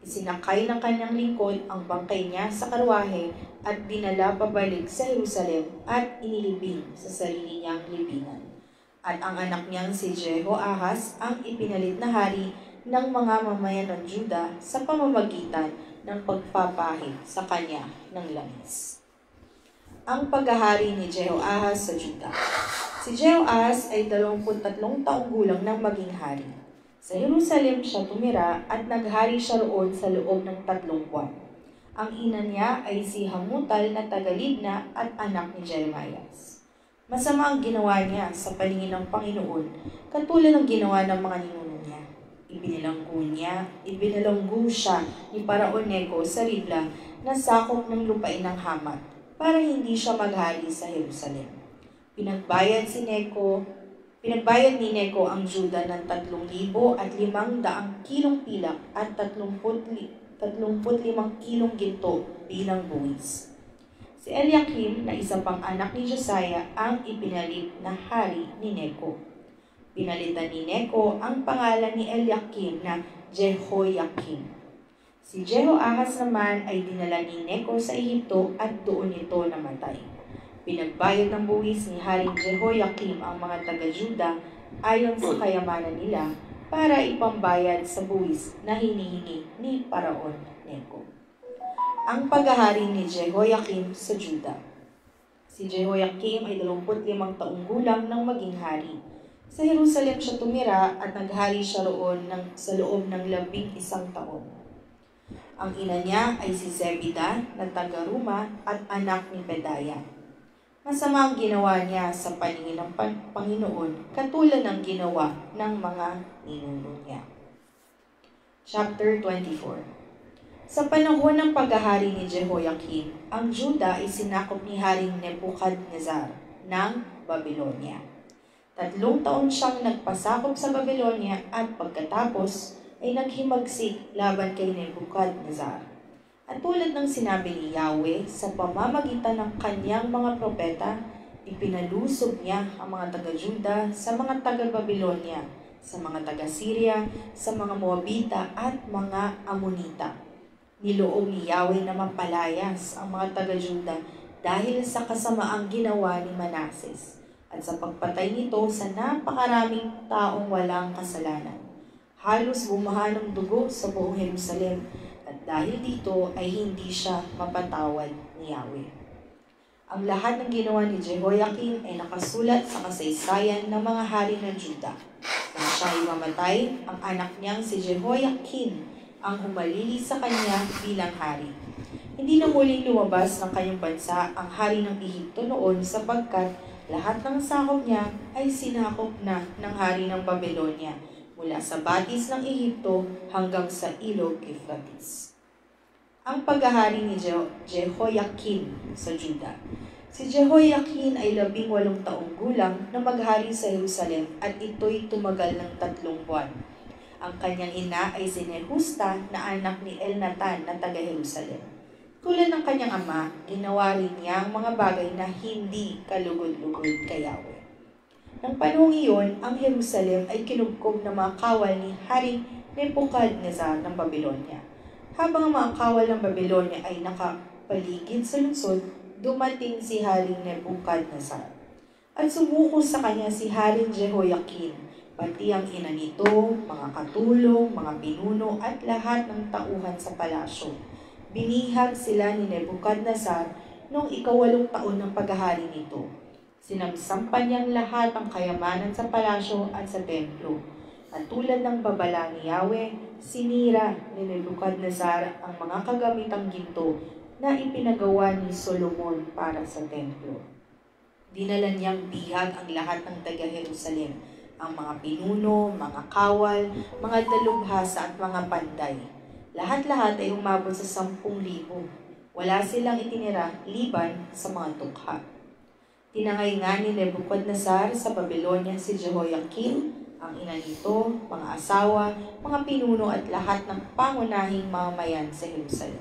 Isinakay ng kanyang lingkod ang bangkay niya sa karwahe at dinala pabalik sa Jerusalem at inilibing sa sarili niyang libingan. At ang anak niyang si Jehoahaz ang ipinalit na hari ng mga mamayan ng Juda sa pamamagitan ng pagpapahid sa kanya ng langis. Ang paghahari ni Jehoahaz sa Juda. Si Jehoahaz ay 23 taong gulang nang maging hari. Sa Jerusalem siya tumira at naghari siya roon sa loob ng 3 buwan. Ang ina niya ay si Hamutal na taga-Libna at anak ni Jeremias. Masama ang ginawa niya sa paningin ng Panginoon, katulad ng ginawa ng mga ninuno niya. Ibinalanggo siya ni Paraon Neco sa Ribla na sakop ng lupain ng Hamat para hindi siya maghari sa Jerusalem. Pinagbayad ni Neco ang Juda ng 3,500 kilong pilak at 35 kilong ginto bilang buwis. Si Eliakim na isa pang anak ni Josiah ang ipinalit na hari ni Neco. Pinalitan ni Neco ang pangalan ni Eliakim na Jehoiakim. Si Jehoahaz naman ay dinala ni Neco sa Ehipto at doon ito namatay. Pinagbayad ng buwis ni Haring Jehoiakim ang mga taga-Juda ayon sa kayamanan nila para ipambayad sa buwis na hinihingi ni Paraon Neco. Ang paghahari ni Jehoiakim sa Juda. Si Jehoiakim ay 25 taong gulang nang maging hari. Sa Jerusalem siya tumira at naghari siya roon sa loob ng 11 taon. Ang ina niya ay si Zebida na taga-Ruma at anak ni Pedaya. Masama ang ginawa niya sa paningin ng Panginoon, katulad ng ginawa ng mga ninuno niya. Chapter 24. Sa panahon ng paghahari ni Jehoiakim, ang Juda ay sinakop ni Haring Nebuchadnezzar ng Babylonia. 3 taon siyang nagpasakop sa Babylonia at pagkatapos ay naghimagsik laban kay Nebuchadnezzar. At tulad ng sinabi ni Yahweh sa pamamagitan ng kanyang mga propeta, ipinalusob niya ang mga taga-Juda sa mga taga-Babylonia, sa mga taga-Syria, sa mga Moabita at mga Amonita. Niloob ni Yahweh na mapalayas ang mga taga-Juda dahil sa kasamaang ginawa ni Manases at sa pagpatay nito sa napakaraming taong walang kasalanan. Halos bumaha ng dugo sa buong Jerusalem at dahil dito ay hindi siya mapatawad ni Yahweh. Ang lahat ng ginawa ni Jehoiakim ay nakasulat sa kasaysayan ng mga hari ng Juda. Nang siya ay mamatay, ang anak niyang si Jehoiakim ang humalili sa kanya bilang hari. Hindi na muling lumabas ng kanyang bansa ang hari ng Ehipto noon sapagkat lahat ng sakop niya ay sinakop na ng hari ng Babylonia mula sa batis ng Ehipto hanggang sa ilog Euphrates. Ang paghahari ni Jehoiakim sa Juda. Si Jehoiakim ay 18 taong gulang na maghari sa Jerusalem at ito'y tumagal ng 3 buwan. Ang kanyang ina ay si Nehusta na anak ni Elnatan na taga-Jerusalem. Tulad ng kanyang ama, ginawa rin niya ang mga bagay na hindi kalugod-lugod kay Yahweh. Nang panahong iyon, ang Jerusalem ay kinubkob ng mga kawal ni Haring Nebuchadnezzar ng Babylonia. Habang ang mga kawal ng Babylonia ay nakapaligid sa lungsod, dumating si Haring Nebuchadnezzar. At sumuko sa kanya si Haring Jehoiakim, pati ang ina nito, mga katulong, mga pinuno at lahat ng tauhan sa palasyo. Binihag sila ni Nebuchadnezzar noong 8 taon ng paghahari nito. Sinamsampan niyang lahat ang kayamanan sa palasyo at sa templo. At tulad ng babala ni Yahweh, sinira ni Nebuchadnezzar ang mga kagamitang ginto na ipinagawa ni Solomon para sa templo. Dinala niyang bihag ang lahat ng taga-Jerusalem, ang mga pinuno, mga kawal, mga dalubhasa at mga panday. Lahat-lahat ay umabot sa 10,000. Wala silang itinira liban sa mga tukha. Tinangay nga ni Nebuchadnezzar sa Babylonia si Jehoiakim, ang ina nito, mga asawa, mga pinuno at lahat ng pangunahing mamamayan sa Jerusalem.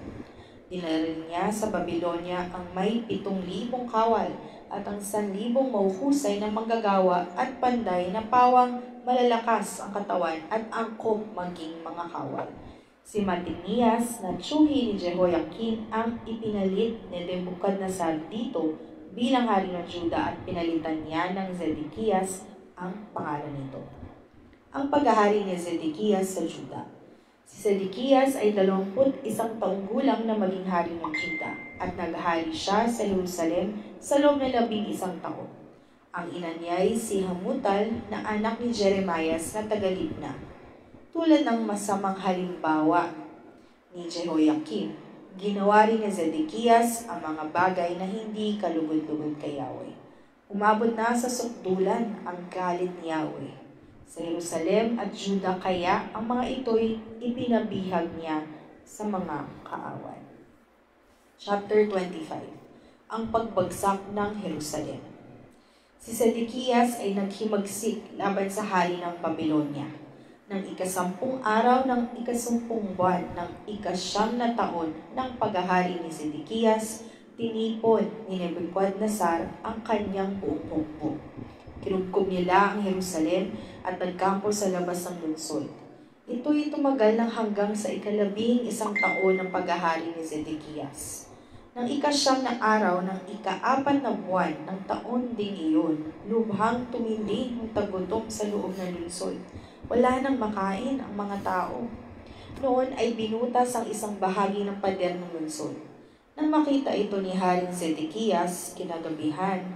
Dinala niya sa Babylonia ang may 7,000 kawal at ang 1,000 mahuhusay na manggagawa at panday na pawang malalakas ang katawan at angkop maging mga kawal. Si Matinias na tiyuhi ni Jehoiakim ang ipinalit ni Nebuchadnezzar dito bilang hari ng Juda at pinalitan niya ng Zedekias ang pangalan nito. Ang paghahari ni Zedekias sa Juda. Si Zedekias ay 21 taong gulang na maging hari ng Juda at naghari siya sa Jerusalem sa loob ng 11 taon. Ang ina niya ay si Hamutal na anak ni Jeremias na taga-Libna. Tulad ng masamang halimbawa ni Jehoiakim, ginawa rin ni Zedekias ang mga bagay na hindi kalugod-lugod kay Yahweh. Umabot na sa sukdulan ang galit ni Yahweh sa Jerusalem at Juda, kaya ang mga ito'y ipinabihag niya sa mga kaaway. Chapter 25. Ang pagbagsak ng Jerusalem. Si Zedekias ay naghimagsik laban sa hari ng Babylonia. Nang 10 araw ng 10 buwan ng 9 na taon ng paghahari ni Zedekias, tinipon ni Nebuchadnezzar ang kanyang buong hukbo. Kinubkob nila ang Jerusalem at nagkampo sa labas ng lungsod. Ito'y tumagal ng hanggang sa 11 taon ng paghahari ni Zedekias. Nang 9 na araw ng 4 na buwan ng taon ding iyon, lubhang tumindi ang tagutom sa loob ng lungsod. Wala nang makain ang mga tao. Noon ay binutas ang isang bahagi ng pader ng lungsod. Nang makita ito ni Haring Zedekias, kinagabihan,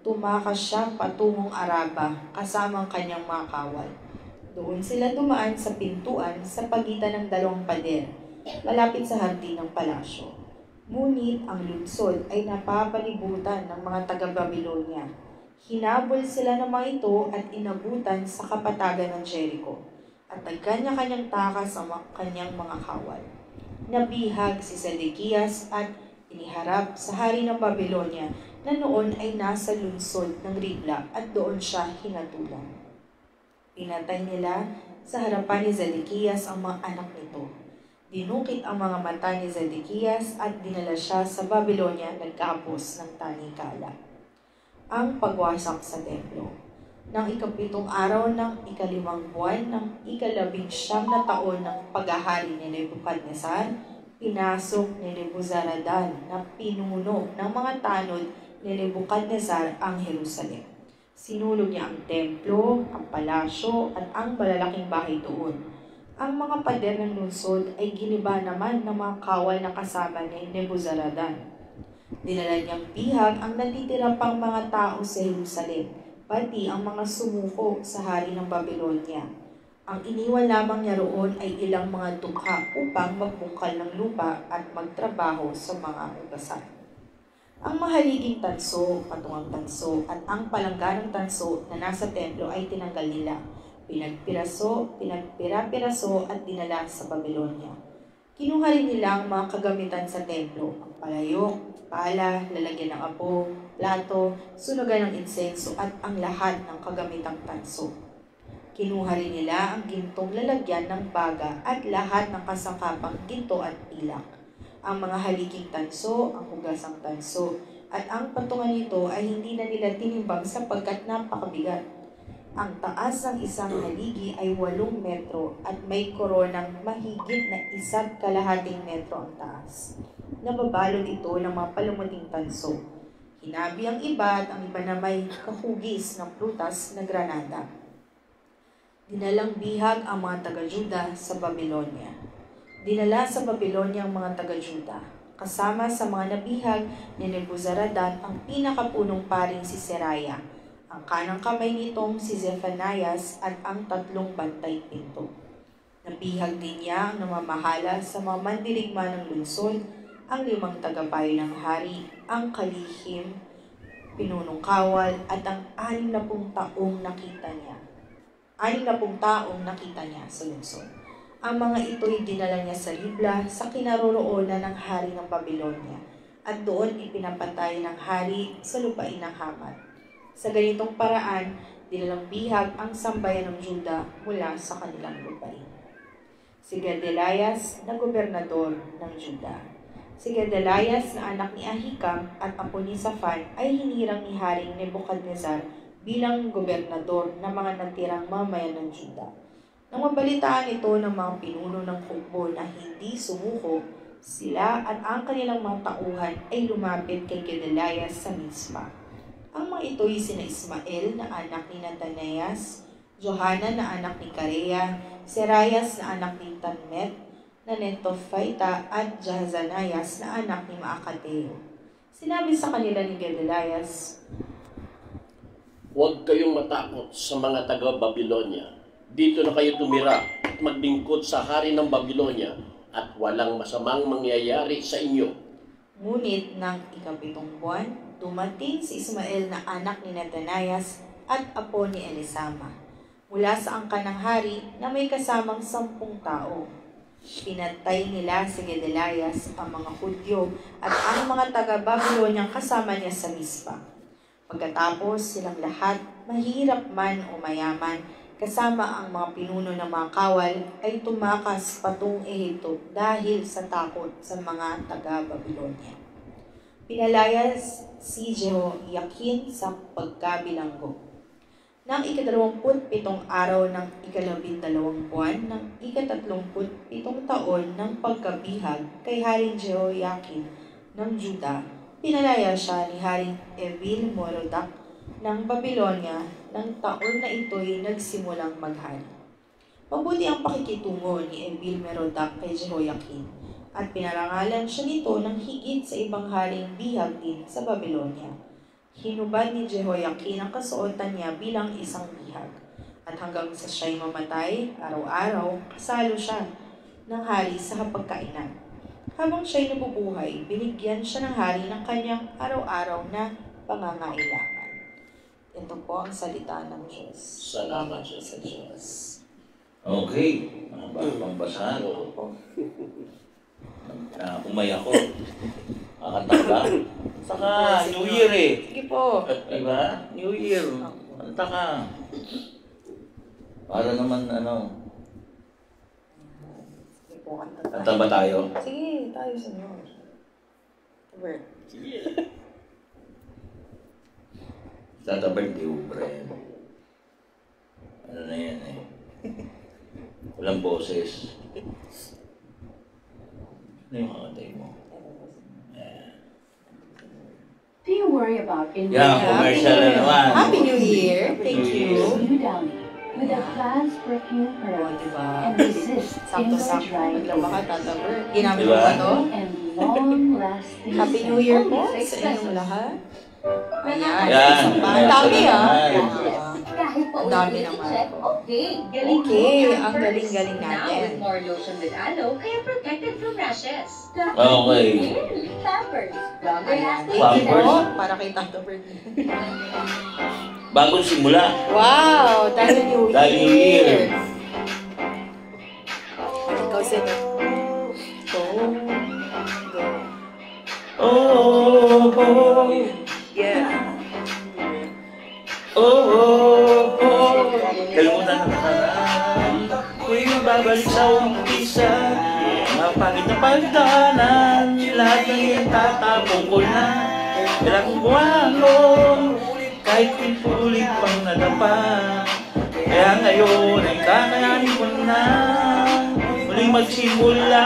tumakas siya patungong Araba kasama ang kanyang mga kawal. Doon sila dumaan sa pintuan sa pagitan ng 2 pader, malapit sa hardin ng palasyo. Ngunit ang lungsod ay napapalibutan ng mga taga-Babylonia. Hinabol sila ng mga ito at inabutan sa kapatagan ng Jericho. at nagkanya-kanyang takas ang kanyang mga kawal. Nabihag si Zedekias at iniharap sa hari ng Babylonia na noon ay nasa lungsod ng Ribla at doon siya hinatulan. Pinatay nila sa harapan ni Zedekias ang mga anak nito. Dinukit ang mga mata ni Zedekias at dinala siya sa Babylonia nagkapos ng tanikala. Ang pagwasak sa templo. Nang 7 araw ng 5 buwan ng 19 na taon ng paghahari ni Nebuchadnezzar, pinasok ni Nebuzaradan na pinuno ng mga tanod ni Nebuchadnezzar ang Jerusalem. Sinulog niya ang templo, ang palasyo at ang malalaking bahay doon. Ang mga pader ng lungsod ay giniba naman ng mga kawal na kasama ni Nebuzaradan. Dinala niyang bihag ang natitira pang mga tao sa Jerusalem, pati ang mga sumuko sa hari ng Babylonia. Ang iniwan lamang niya roon ay ilang mga dukha upang magbungkal ng lupa at magtrabaho sa mga ugasan. Ang mahaliging tanso, patungang tanso, at ang palangganang tanso na nasa templo ay tinanggal nila. Pinagpira-piraso at dinala sa Babylonia. Kinuha rin nila ang mga kagamitan sa templo, ang palayok, pala, lalagyan ng apo, plato, sunugan ng insenso at ang lahat ng kagamitang tanso. Kinuha rin nila ang gintong lalagyan ng baga at lahat ng kasangkapang ginto at pilak. Ang mga haliging tanso, ang hugasang tanso, at ang patungan nito ay hindi na nila tinimbang sapagkat napakabigat. Ang taas ng isang haligi ay 8 metro at may koronang mahigit na 1.5 metro ang taas. Nababalot ito ng mga palumuting tanso. Hinabi ang iba at ang iba na may kahugis ng prutas na granada. Dinalang bihag ang mga taga-Juda sa Babylonia. Dinala sa Babylonia ang mga taga-Juda, kasama sa mga nabihag ni Nebuzaradan ang pinakapunong paring si Seraya, ang kanang kamay nitong si Zephanias at ang 3 bantay pinto. Nabihag din niya ang namamahala sa mga mandirigma ng lungsod, ang 5 tagapayo ng hari, ang kalihim, pinunong kawal at ang 60 taong nakita niya. 60 taong nakita niya sa lungsod. Ang mga ito'y dinala niya sa Ribla sa kinaroroonan ng hari ng Babylonia at doon ipinapatay ng hari sa lupain ng Hamat. Sa ganitong paraan, dinalang bihag ang sambayan ng Juda mula sa kanilang lupain. Si Gedelayas na gobernador ng Juda. Si Gedelayas na anak ni Ahikam at apo ni Safan ay hinirang ni Haring Nebuchadnezzar bilang gobernador ng mga natirang mamayan ng Juda. Nang mabalitaan ito ng mga pinuno ng hukbo na hindi sumuko, sila at ang kanilang mga tauhan ay lumapit kay Gedelayas sa Mizpa. Ang mga ito'y sina Ismael na anak ni Natanias, Johanan na anak ni Kareya, Serayas na anak ni Tanmet, na Netophaita at Jahazanias na anak ni Maakateo. Sinabi sa kanila ni Gedelayas, "Huwag kayong matakot sa mga taga-Babylonia. Dito na kayo tumira at maglingkod sa hari ng Babylonia at walang masamang mangyayari sa inyo." Ngunit ng 7 buwan, dumating si Ismael na anak ni Natanias at apo ni Elisama, mula sa angkan ng hari na may kasamang 10 tao. Pinatay nila si Gedelayas, ang mga Hudyo at ang mga taga-Babyloniang kasama niya sa Mizpa. Pagkatapos silang lahat, mahirap man o mayaman, kasama ang mga pinuno ng mga kawal, ay tumakas patungong Ehipto dahil sa takot sa mga taga-Babylonia. Pinalayas si Jehoiakim sa pagkabilanggo. Nang 27 araw ng 12 buwan ng 37 taon ng pagkabihag kay Haring Jehoiakim ng Juda, pinalaya siya ni Haring Evil-Merodach ng Babylonia ng taon na ito'y nagsimulang maghari. Mabuti ang pakikitungo ni Evil-Merodach kay Jehoiakim at pinarangalan siya nito ng higit sa ibang haring bihag din sa Babylonia. Hinubad ni Jehoiakim ang kasuotan niya bilang isang bihag. At hanggang sa siya'y mamatay, araw-araw, kasalo siya ng hari sa hapagkainan. Habang siya'y nabubuhay, binigyan siya ng hari ng kanyang araw-araw na pangangailangan. Ito po ang salita ng Diyos. Salamat sa sa Diyos. Okay. Bago pang basahan. Umay ako. Kakanta ka? Saka, New Year eh. Sige po. Diba? New Year. Kanta ka. Para naman Sige po, kanta tayo. kanta ba tayo? Sige, tayo senyor. Bert. Tata birthday, Brent. Ano na yan eh. Walang boses. Ano yung kakantay mo? Do you worry about Yan, commercial na naman. Happy New Year. Thank you. you down with a plant's perfume Oh, pearl diba? and resist Sakto-sakto. drying Naglaba ka, Tata Bert. Ginamit mo Diba? ba to? and long-lasting Happy New Year po scent. sa inyong lahat. Ayan. Yan. Ang dami Kahit pa Ang dami ulit naman. check, okay. Galing Okay, mo, ang Pampers. galing-galing Now natin. with more lotion with aloe, kaya protected from rashes. Okay. Pampers. Longer Ayan. lasting. Thank you po Pampers. para kay Tata Bert. Bagong simula. Wow! Dahil New Year. Dahil New Year. Ikaw, senyor. Go. Go. Oh. Yeah. Oh. Kalimutan na nakaraan. Ako'y babalik sa umpisa. Mga pangit na pagdaanan. Lahat ng iyong tatapong ko na. Kailangan buwangon. Kahit pinulit pang nadapa. Kaya ngayon ay kakayanin ko na. Muling magsimula.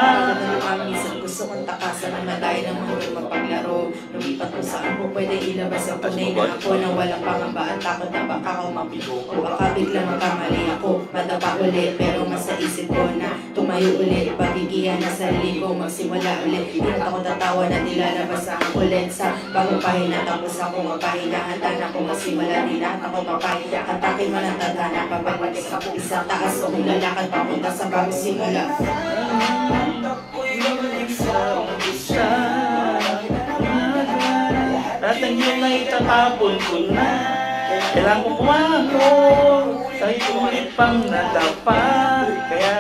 Minsan gusto kong takasan ng madaya ng mga mapaglaro. Lumipat ko saan mo pwede ilabas ang tunay na ako na walang pangamba at takot na baka ako mapiloko. Baka biglang magkamali ako, madapa ulit pero mas sa isip ko na tumayo ulit. Pagigihan na sarili ko magsimula ulit. Di na ako tatawa na nilalabas ako ulit sa bagong pahina. Tapos ako magpahinga, handa na ako magsimula. Di na ako magpahinga, katakin mo ng tadhana. Pabalik ako isang taas o lalakad papunta sa bagong simula. Lahat ng yun ay tatapon ko na. Kailangan ko bumangon. Kahit ulit pang nadapa. Kaya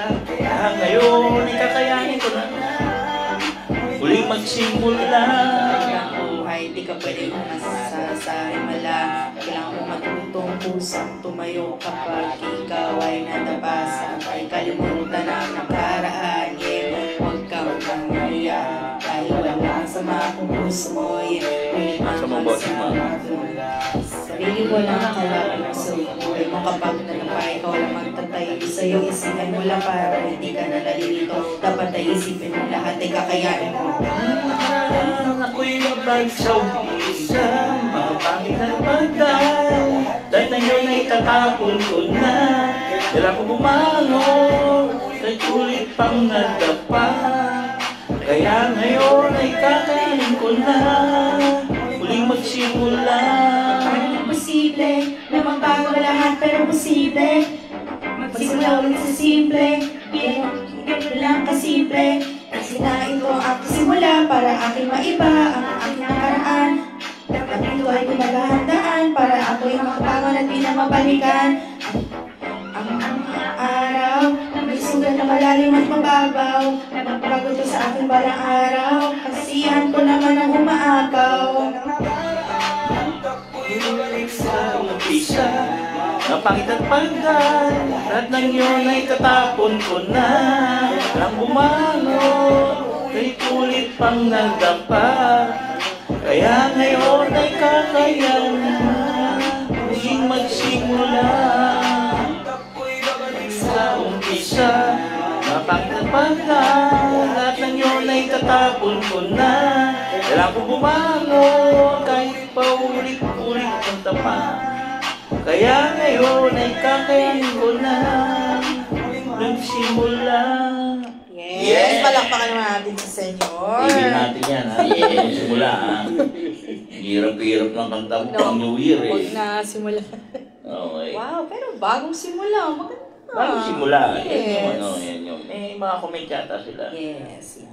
ngayon ay kakayanin ko na. Muling magsimula. Buhay, di ka pwede masasahimala. Kailangan mo matutong pusang tumayo kapag ikaw ay nadabasa. Ay kalimutan ang nakaraan, yeah. Huwag kang mamaya. Dahil wala sa mga kung puso mo, yeah. Ulit naman sa sarili mo lang kalaban mo sa buhay mo. Kapag nanapay ka, walang magtatayo sa'yo. Isipin mo lang para hindi ka nalalilito. Dapat ay isipin mo lahat ay kakayanin mo. Ako'y mabag sa umpisa. Mga pangit na pagdaan. Dahil na yun ay tatapon ko na. Kailangan ko bumangon. Kahit ulit pang nadapa. Kaya ngayon ay kakayanin ko na. Muling magsimula. Posible na magbago lahat pero posible magsimula ulit sa simple. Hindi lang kasimple. Sinain ko ang simula para aking maiba ang aking nakaraan. Dapat ito ay pinaghahandaan para ako'y makabangon at di na mabalikan. Ang araw na may sugat na malalim at mababaw. Bago to sa aking balang araw. Kasihan ko naman ang umaapaw. Sa umpisa, napangit at pagdaan. Lahat ng yun ay tatapon ko na. Lang bumangon, kahit ulit pang nagdapa. Kaya ngayon ay kakayanin na. Muling magsimula. Sa umpisa, napangit at pagdaan. Lahat ng yun ay tatapon ko na. Kailangan ko bumangon, kahit paulit-ulit ang tapa. Kaya ngayon ay kakayanin ko na. Nagsimula. Yes! Palakpakan naman natin sa senyor. Ibig natin yan ha. Nagsimula ha. Hirap-hirap ng kanta mo pang New Year eh. Huwag na simula. Okay. Wow, pero bagong simula. Maganda. Bagong simula. Yan yung Yes. ano, yan yung. May mga comment yata sila. Yes, yan.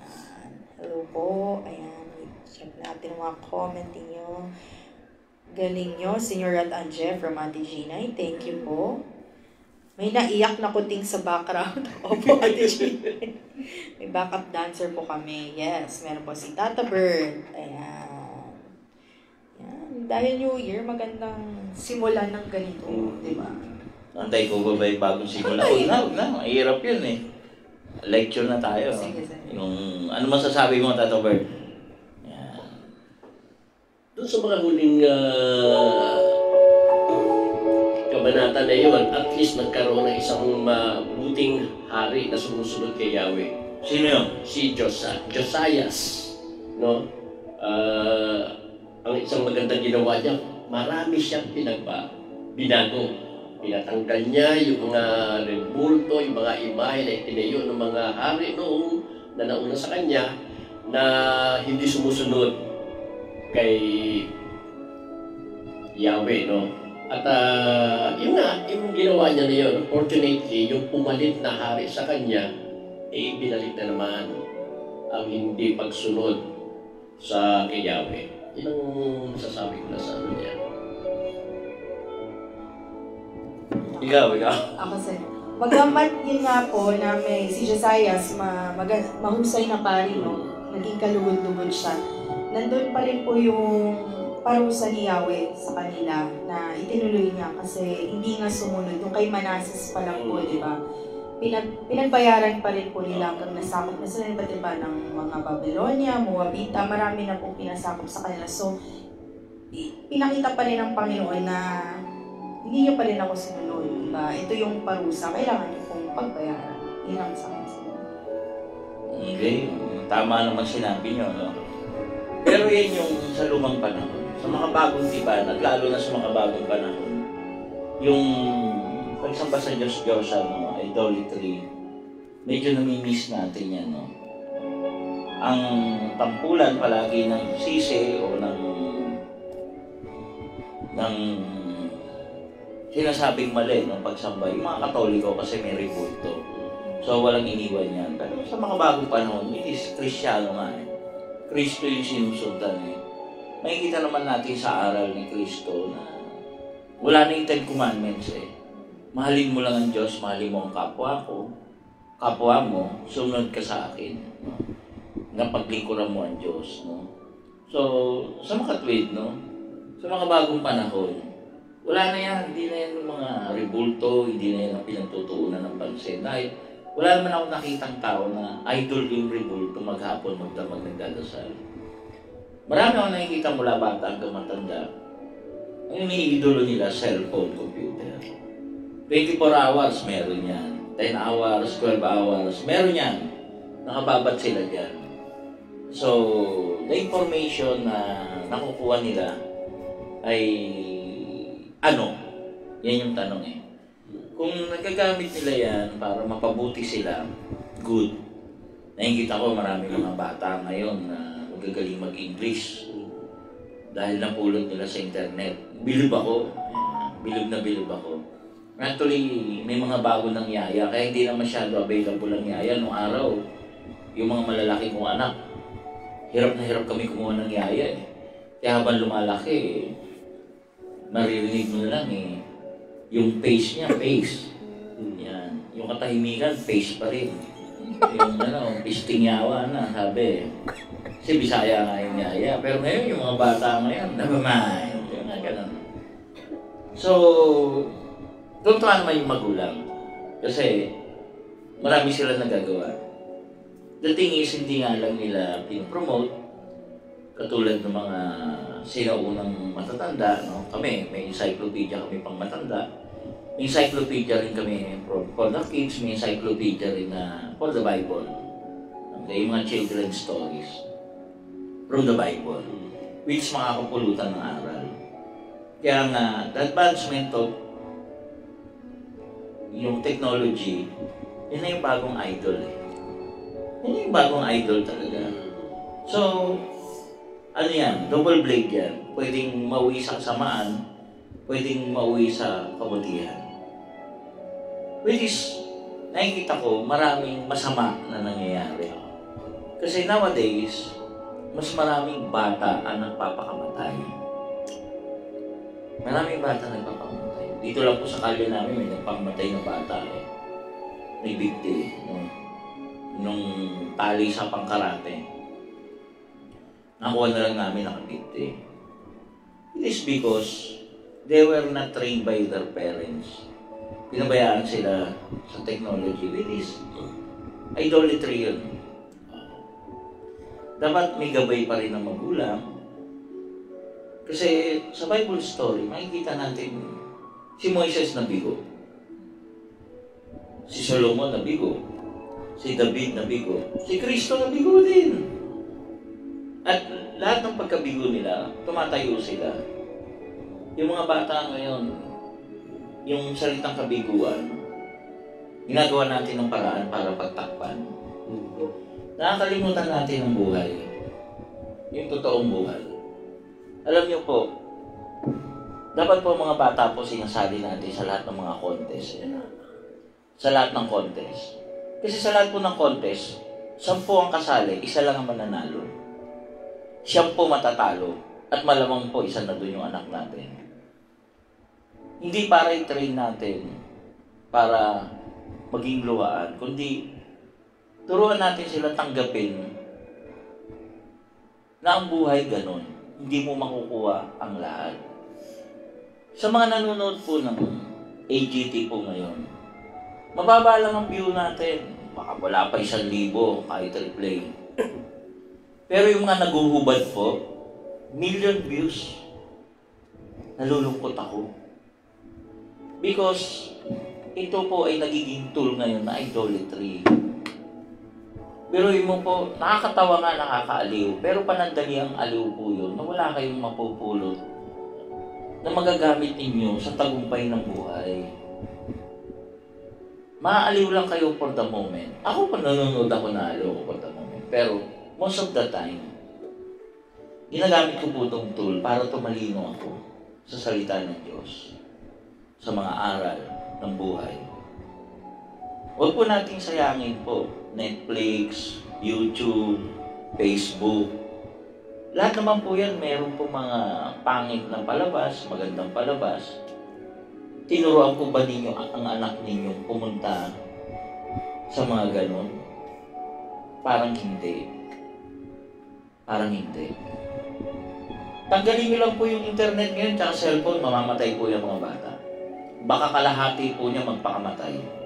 Hello po. Ayan, check natin ang mga comment niyo. Galing nyo, Senyor at Anje from Ate Ginay. Thank you po. May naiyak na kuting sa background. Opo, Ate Jean. May backup dancer po kami. Yes, meron po si Tata Bird. Ayan. Yan. Dahil New Year, magandang simulan ng ganito. Diba? Antay ko ba yung bagong simula? Huwag na. Mahirap yun eh. Lecture na tayo. Sige. Yung, ano masasabi mo, Tata Bird? Yan. Doon sa mga huling kabanata na yun, at least nagkaroon ng isang mabuting hari na sumusunod kay Yahweh. Sino yun? Si Josias. No? Ang isang magandang ginawa niya, marami siyang binago. Pinatanggal niya yung mga rebulto, yung mga imahe na itinayo ng mga hari noong na nauna sa kanya na hindi sumusunod kay Yahweh, no? At yun nga, yung ginawa niya na yun, unfortunately, yung pumalit na hari sa kanya, binalik na naman ang hindi pagsunod sa kay Yahweh. Yun ang masasabi ko na sa ano niya. Ikaw. Ako sir. Bagamat yun nga po na may si Josias, mahusay na pari, no? Naging kalugod-lugod siya. Nandun pa rin po yung parusa ni Yahweh sa kanila na itinuloy niya kasi hindi nga sumunod. Yung kay Manasseh pa lang po, di ba? Pinagbayaran pa rin po nila hanggang nasakop na sila iba't iba ng mga Babylonia, Moabita, marami na po pinasakop sa kanila. So, pinakita pa rin ng Panginoon na hindi niyo pa rin ako sinunod. Diba? Ito yung parusa, kailangan niyo pong pagbayaran. Yun ang sa akin. Okay, tama naman sinabi niyo, no? Pero yan yung sa lumang panahon. Sa mga bagong tipan, at lalo na sa mga bagong panahon, yung pagsamba sa Diyos, ano, idolatry, medyo namimiss natin yan, no? Ang tampulan palagi ng sisi o ng sinasabing mali ng pagsamba, yung mga Katoliko kasi may rebulto. So walang iniwan yan. Pero sa mga bagong panahon, it is Kristiyano nga eh. Kristo yung sinusundan eh. Makikita naman natin sa aral ni Kristo na wala na yung 10 Commandments eh. Mahalin mo lang ang Diyos, mahalin mo ang kapwa ko, kapwa mo, sumunod ka sa akin. No? Napaglingkuran mo ang Diyos. No? So, sa makatwid, no? Sa mga bagong panahon, wala na yan. Hindi na yan yung mga rebulto, hindi na yan ang pinagtutuunan ng pansin. Dahil wala naman ako nakitang tao na idol yung rebulto maghapon magdamag nagdadasal. Marami ako nakikita mula bata hanggang matanda. Ang iniidolo nila, cellphone, computer. 24 hours, meron yan. 10 hours, 12 hours, meron yan. Nakababat sila dyan. So, the information na nakukuha nila ay ano? Yan yung tanong eh. Kung nagagamit nila yan para mapabuti sila, good. Nakikita ko marami mga bata ngayon na magagaling mag-English dahil napulot nila sa internet. Bilib ako. Bilib na bilib ako. Actually, may mga bago ng yaya, kaya hindi na masyado available ang yaya nung araw. Yung mga malalaki kong anak, hirap na hirap kami kumuha ng yaya eh. Kaya habang lumalaki, maririnig mo na lang eh, yung pace niya, pace. Yan. Yung katahimikan, pace pa rin. Yung pistingyawa na, sabi. Kasi Bisaya nga yung yaya. Pero ngayon, yung mga bata ngayon, nabamay. Yung nga ganun. So, tuntuan naman yung magulang. Kasi, marami sila nagagawa. The thing is, hindi nga lang nila pinopromote. Katulad ng mga sinaunang matatanda, no? Kami, may encyclopedia kami pang matanda. May encyclopedia rin kami for the kids, may encyclopedia rin na for the Bible. Okay, yung mga children's stories from the Bible, which makakapulutan ng aral. Kaya nga, the advancement of yung technology, yun na yung bagong idol eh. Yun na yung bagong idol talaga. So, ano yan? Double blade yan. Pwedeng mauwi sa kasamaan, pwedeng mauwi sa kabutihan. Which is, nakikita ko, maraming masama na nangyayari. Kasi nowadays, mas maraming bata ang nagpapakamatay. Maraming bata nagpapakamatay. Dito lang po sa kalye namin, may nagpamatay na bata eh. Nagbigti nung tali sa pangkarate. Nakuha na lang namin nakabigti. It is because they were not trained by their parents. Pinabayaan sila sa technology. It is idolatry yun. Dapat may gabay pa rin ng magulang. Kasi sa Bible story, makikita natin si Moises nabigo. Si Solomon nabigo. Si David nabigo. Si Kristo nabigo din. At lahat ng pagkabigo nila, tumatayo sila. Yung mga bata ngayon, yung salitang kabiguan, ginagawa natin ng paraan para pagtakpan. Nakakalimutan natin ang buhay. Yung totoong buhay. Alam niyo po, dapat po mga bata po sinasali natin sa lahat ng mga contest. Sa lahat ng contest. Kasi sa lahat po ng contest, 10 ang kasali, isa lang ang mananalo. 10 matatalo. At malamang po, isa na doon yung anak natin. Hindi para i-train natin para maging luhaan, kundi turuan natin sila tanggapin na ang buhay ganun. Hindi mo makukuha ang lahat. Sa mga nanonood po ng AGT po ngayon, mababa lang ang view natin. Baka wala pa 1,000 kahit replay. Pero yung mga naguhubad po, million views. Nalulungkot ako. Because ito po ay nagiging tool ngayon na idolatry. Pero yun mo po, nakakatawa nga, nakakaaliw. Pero panandali ang aliw po yun na wala kayong mapupulot na magagamit ninyo sa tagumpay ng buhay. Maaaliw lang kayo for the moment. Ako pa nanonood ako na aliw ko for the moment. Pero most of the time, ginagamit ko po itong tool para tumalino ako sa salita ng Diyos, sa mga aral ng buhay. Huwag po nating sayangin po Netflix, YouTube, Facebook. Lahat naman po yan, meron po mga pangit na palabas, magandang palabas. Tinuruan po ba ninyo ang anak ninyo pumunta sa mga ganon? Parang hindi. Parang hindi. Tanggalin nyo lang po yung internet ngayon tsaka cellphone, mamamatay po yung mga bata. Baka kalahati po niya magpakamatay.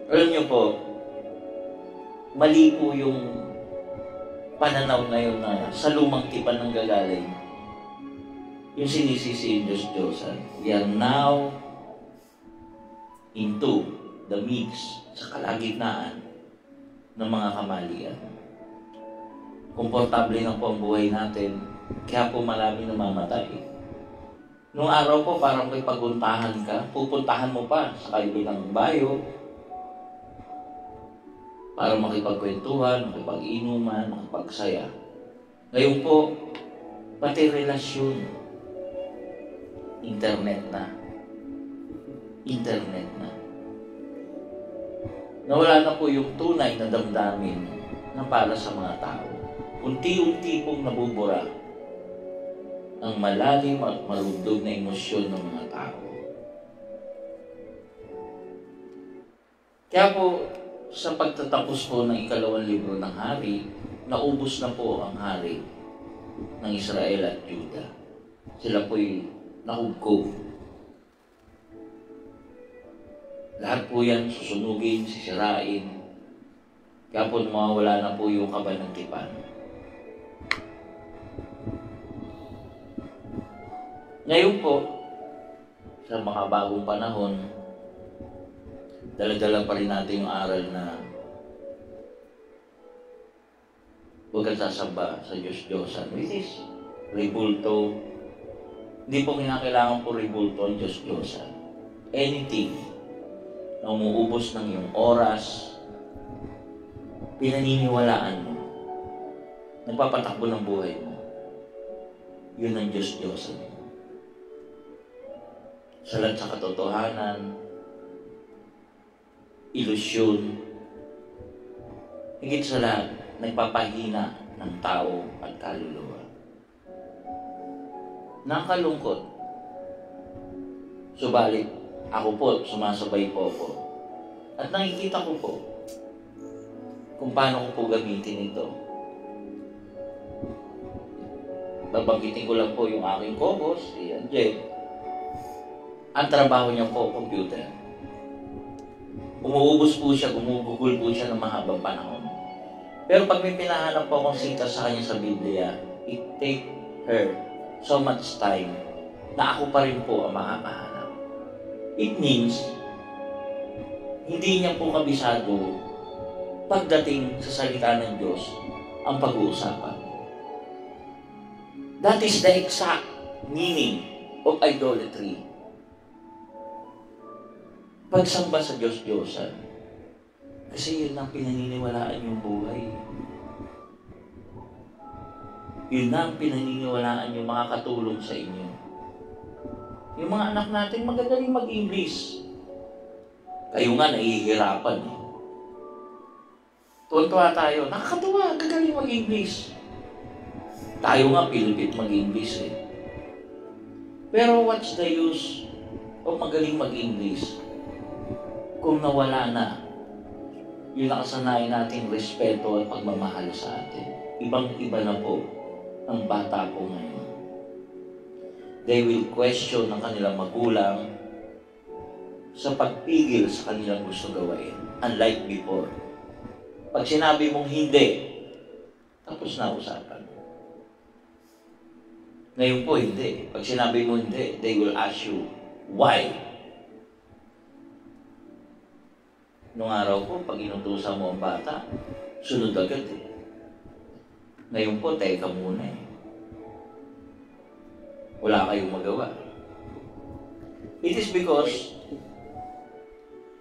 Alam niyo po, mali po yung pananaw na yun na sa lumang tipan ng gagaling. Yung sinisisi yung Diyos-Diyosan. We are now into the mix, sa kalagitnaan ng mga kamalian. Komportable na po ang buhay natin, kaya po marami namamatay. Noong araw po, parang may paguntahan ka, pupuntahan mo pa sa kabilang bayo, para makipagkwentuhan, makipag-inuman, makipagsaya. Ngayon po, pati relasyon, internet na. Internet na. Nawala na po yung tunay na damdamin na para sa mga tao. Unti-unti pong nabubura ang malalim at marundog na emosyon ng mga tao. Kaya po, sa pagtatapos po ng 2nd libro ng Hari, naubos na po ang hari ng Israel at Juda. Sila po'y nahugkog. Lahat po yan susunugin, sisirain. Kaya po mawawala na po yung kabal ng tipan. Ngayon po, sa mga bagong panahon, dala-dala pa rin natin yung aral na huwag kang sasamba sa Diyos-Diyosan, which is rebulto. Hindi po kinakailangan po rebulto ang Diyos-Diyosan. Anything na umuubos ng iyong oras, pinaniniwalaan mo, nagpapatakbo ng buhay mo, yun ang Diyos-Diyosan mo. Salat sa katotohanan, ilusyon, higit sa lahat, nagpapahina ng tao at kaluluwa. Nakakalungkot. Subalit, ako po, sumasabay po ako. At nakikita ko po kung paano ko po gamitin ito. Babanggitin ko lang po yung aking co-host, si Angel. Ang trabaho niya po, computer. Umuubos po siya, gumugugol po siya ng mahabang panahon. Pero pag may pinahanap po akong sita sa kanya sa Biblia, it take her so much time na ako pa rin po ang makakahanap. It means, hindi niya po kabisado pagdating sa salita ng Diyos ang pag-uusapan. That is the exact meaning of idolatry. Pagsamba sa Diyos-Diyosan. Kasi yun ang pinaniniwalaan yung buhay. Yun ang pinaniniwalaan yung mga katulong sa inyo. Yung mga anak natin magagaling mag-English. Kayo nga nahihirapan. Tuwan-tuwa tayo. Nakakatuwa, gagaling mag-English. Tayo nga pilipit mag-English eh. Pero what's the use of magaling mag-English kung nawala na yung nakasanayan nating respeto at pagmamahal sa atin? Ibang-iba na po ang bata po ngayon. They will question ang kanilang magulang sa pagpigil sa kanilang gusto gawain. Unlike before. Pag sinabi mong hindi, tapos na usapan. Ngayon po, hindi. Pag sinabi mo hindi, they will ask you, why? Noong araw po, pag inutusan mo ang bata, sunod agad eh. Ngayon po, teka muna eh. Wala kayong magawa. It is because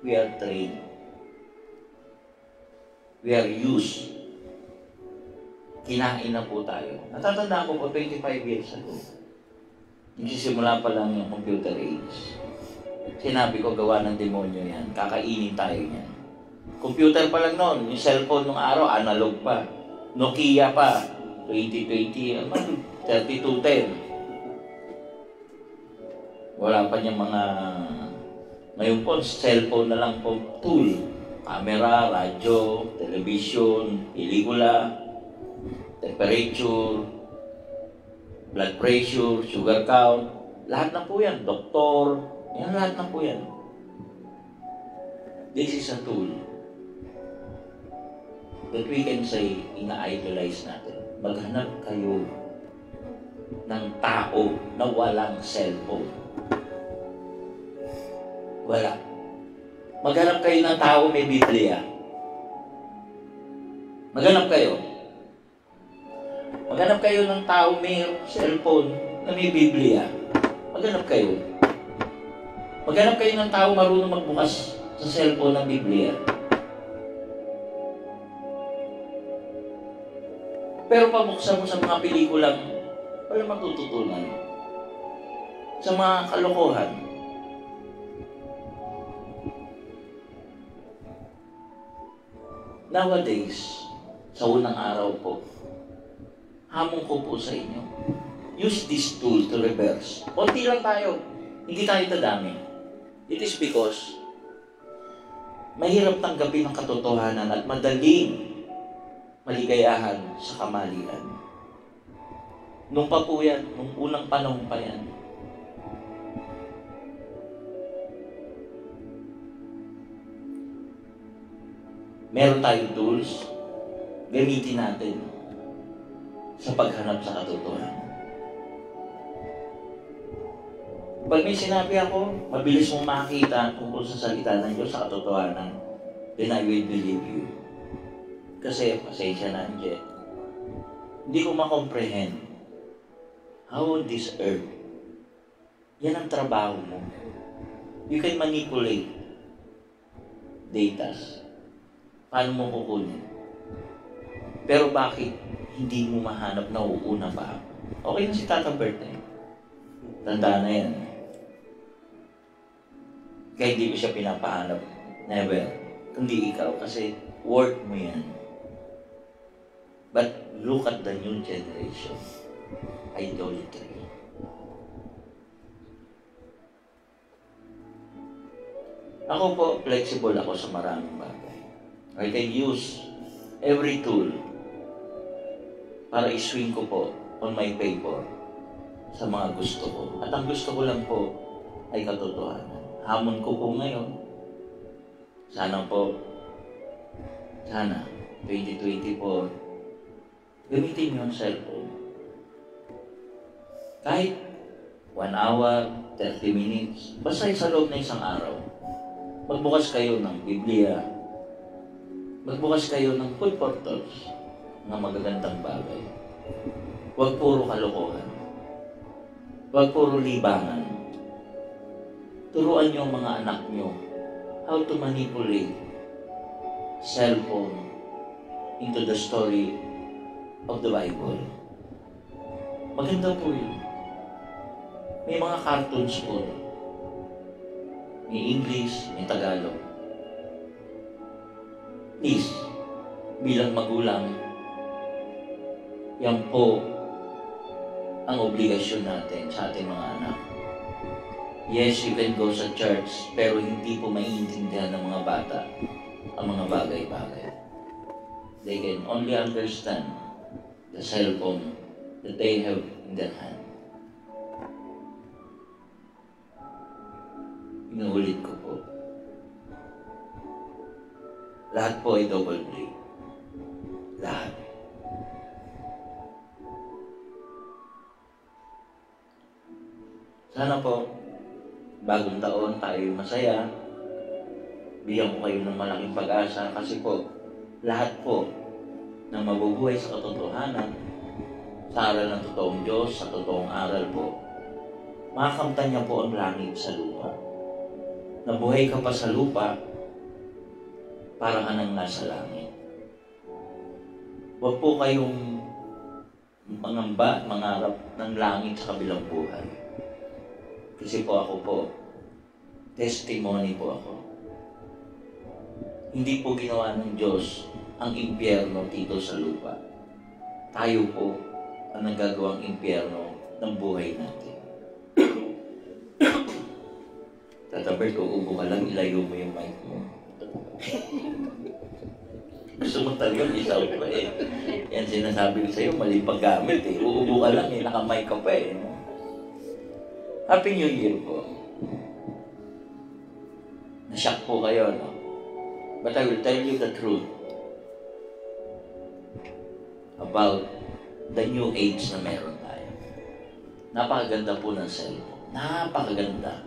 we are trained. We are used. Kinain na po tayo. Natatandaan ko po 25 years ago. Nagsisimula pa lang yung computer age. Sinabi ko, gawa ng demonyo yan. Kakainin tayo yan. Computer pa lang noon. Yung cellphone nung araw, analog pa. Nokia pa. 2020, 3210. Wala pa niyang mga... Ngayon po, cellphone na lang po tool. Camera, radyo, television, pelikula, temperature, blood pressure, sugar count. Lahat na po yan. Doktor. Yan, lahat na po yan. This is a tool that we can say, ina-idolize natin. Maghanap kayo ng tao na walang cellphone. Wala. Maghanap kayo ng tao may Biblia. Maghanap kayo. Maghanap kayo ng tao may cellphone na may Biblia. Maghanap kayo. Maghanap kayo ng tao marunong magbukas sa cellphone ng Biblia. Pero pabuksan mo sa mga pelikulang wala matututunan. Sa mga kalokohan. Nowadays, sa unang araw po, hamon ko po sa inyo, use this tool to reverse. Konti lang tayo. Hindi tayo dadami. It is because mahirap tanggapin ang katotohanan at madaling maligayahan sa kamalian. Nung pa po yan, nung unang panahon pa yan. Meron tayong tools, gamitin natin sa paghanap sa katotohanan. Pag may sinabi ako, mabilis mong makita tungkol sa salita ng Diyos sa katotohanan, then I will believe you. Kasi, pasensya na, Angel. Hindi ko makomprehend how this earth, yan ang trabaho mo. You can manipulate data. Paano mo kukunin? Pero bakit hindi mo mahanap na uuna pa? Okay na si Tata Bert eh. Tanda na yan. Kaya hindi ko siya pinapahanap. Never. Kundi ikaw kasi work mo yan. But look at the new generation. Idolatry. Ako po, flexible ako sa maraming bagay. I can use every tool para i-swing ko po on my paper sa mga gusto ko. At ang gusto ko lang po ay katotohanan. Hamon ko po ngayon, sana 2024, gamitin niyo ang cellphone. Kahit 1 hour, 30 minutes, basta sa loob na isang araw, magbukas kayo ng Biblia, magbukas kayo ng food portals, ng magagandang bagay. Huwag puro kalokohan. Huwag puro libangan. Turuan niyo ang mga anak niyo how to manipulate cellphone into the story of the Bible. Maganda po yun. May mga cartoons po. May English, may Tagalog. Please, bilang magulang, yan po ang obligasyon natin sa ating mga anak. Yes, you can go sa church, pero hindi po maiintindihan ng mga bata ang mga bagay-bagay. They can only understand the cellphone that they have in their hand. Inuulit ko po. Lahat po ay double play. Lahat. Sana po, bagong taon tayo masaya. Bigyan ko kayo ng malaking pag-asa kasi po, lahat po ng mabubuhay sa katotohanan, sa aral ng totoong Diyos, sa totoong aral po, makakamtan niya po ang langit sa lupa. Nabuhay ka pa sa lupa, para ka nang nasa langit. Huwag po kayong mangamba, mangarap ng langit sa kabilang buhay. Kasi po ako po, testimony po ako. Hindi po ginawa ng Diyos ang impyerno dito sa lupa. Tayo po ang nagagawang impyerno ng buhay natin. Tatabert, uubo ka lang, ilayo mo yung mic mo. Gusto mo talagang isaw pa eh. Yan sinasabi ko sa'yo, mali paggamit eh. Uubo ka lang eh, naka-mic ka pa eh. Happy New Year po. Nashock po kayo, no? But I will tell you the truth about the new age na meron tayo. Napakaganda po ng cellphone. Napakaganda.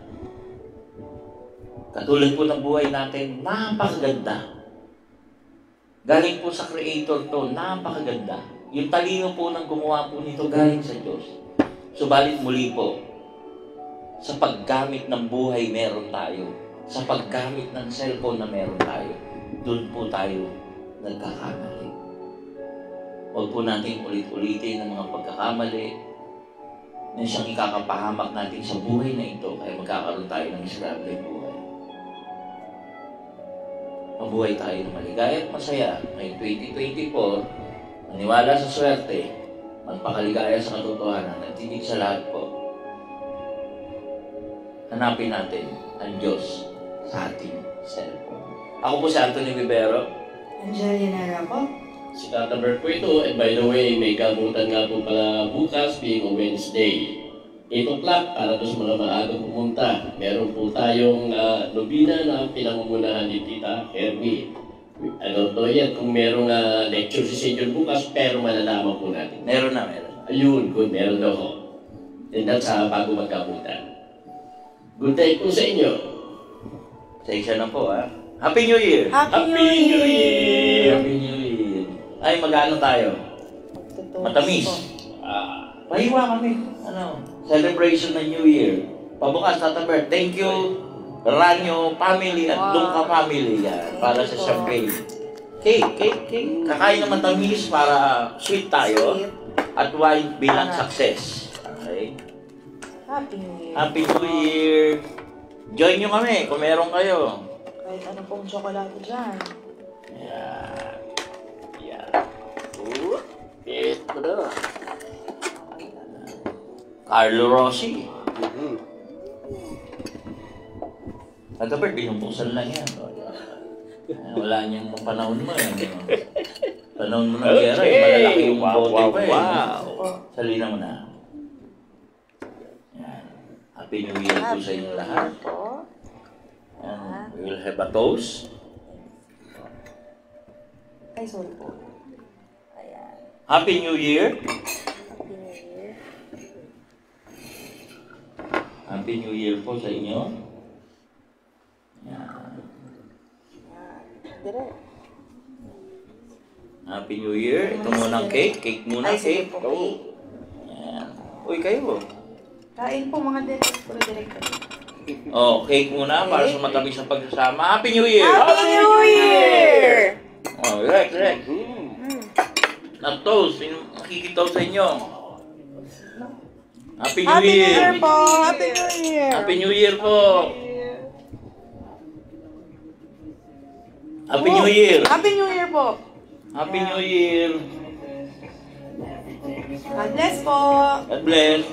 Katulad po ng buhay natin, napakaganda. Galing po sa Creator to, napakaganda. Yung talino po ng gumawa po nito galing sa Diyos. Subalit muli po, sa paggamit ng buhay meron tayo. Sa paggamit ng cellphone na meron tayo. Doon po tayo nagkakamali. Huwag po natin ulit-ulitin ang mga pagkakamali na siyang ikakapahamak natin sa buhay na ito kaya magkakaroon tayo ng miserable buhay. Mabuhay tayo ng maligaya at masaya ngayong 2024, maniwala sa swerte, magpakaligaya sa katotohanan at higit sa lahat po, hanapin natin ang Diyos sa ating cellphone. Ako po si Anthony Vivero. Angelina po. Si Tatabert po ito, and by the way, may gamutan nga po pala bukas being a Wednesday. 8 o'clock para sa mga maagang pumunta. Meron po tayong nobina na pinangungunahan ni Tita Hermie. I don't know yet kung merong lecture si Senyor bukas, pero malalaman po natin. Meron na. Ayun, good, meron daw ho. And that's bago magkabutan. Good day po sa inyo. Sa isa na po, ha? Happy New Year! Happy New Year! Happy New Year! Ay, mag-ano tayo? Matamis. Pahiwa kami. Celebration ng New Year. Pabukas, Tatabert. Thank you, Ranyo family at Dungka family. Yan, para sa champagne. Cake. Kakain ng matamis para sweet tayo. At wine bilang success. Okay? Happy New Year. Happy New Year! Join nyo kami kung meron kayo. Kahit ano pong tsokolate dyan. Yan. Ito na. Carlo Rossi. Pagkapit, binubuksan lang yan. Wala niyang panahon mo yan. Panahon mo ng gera, malalaki yung bote pa eh. Salina mo na. Yan. Happy New Year po sa inyo lahat. Yan. We'll have a toast. Ay, sorry po. Ayan. Happy New Year. Happy New Year. Happy New Year po sa inyo. Yan. Dire. Happy New Year. Ito muna ang cake. Cake muna, Ay, sige cake. po. Yan. Uy, kayo. Kain po mga direct. Puro direct. Oh, cake muna para sa matamis na pagsasama. Happy New Year! Happy New Year! Oh, direct. Na-toast. Makikitoast sa inyo. Happy New Happy New Year! Year po! Happy New Year! Happy New Year po! Happy New Year! Happy New Year po! Happy New Year! God bless po! God bless!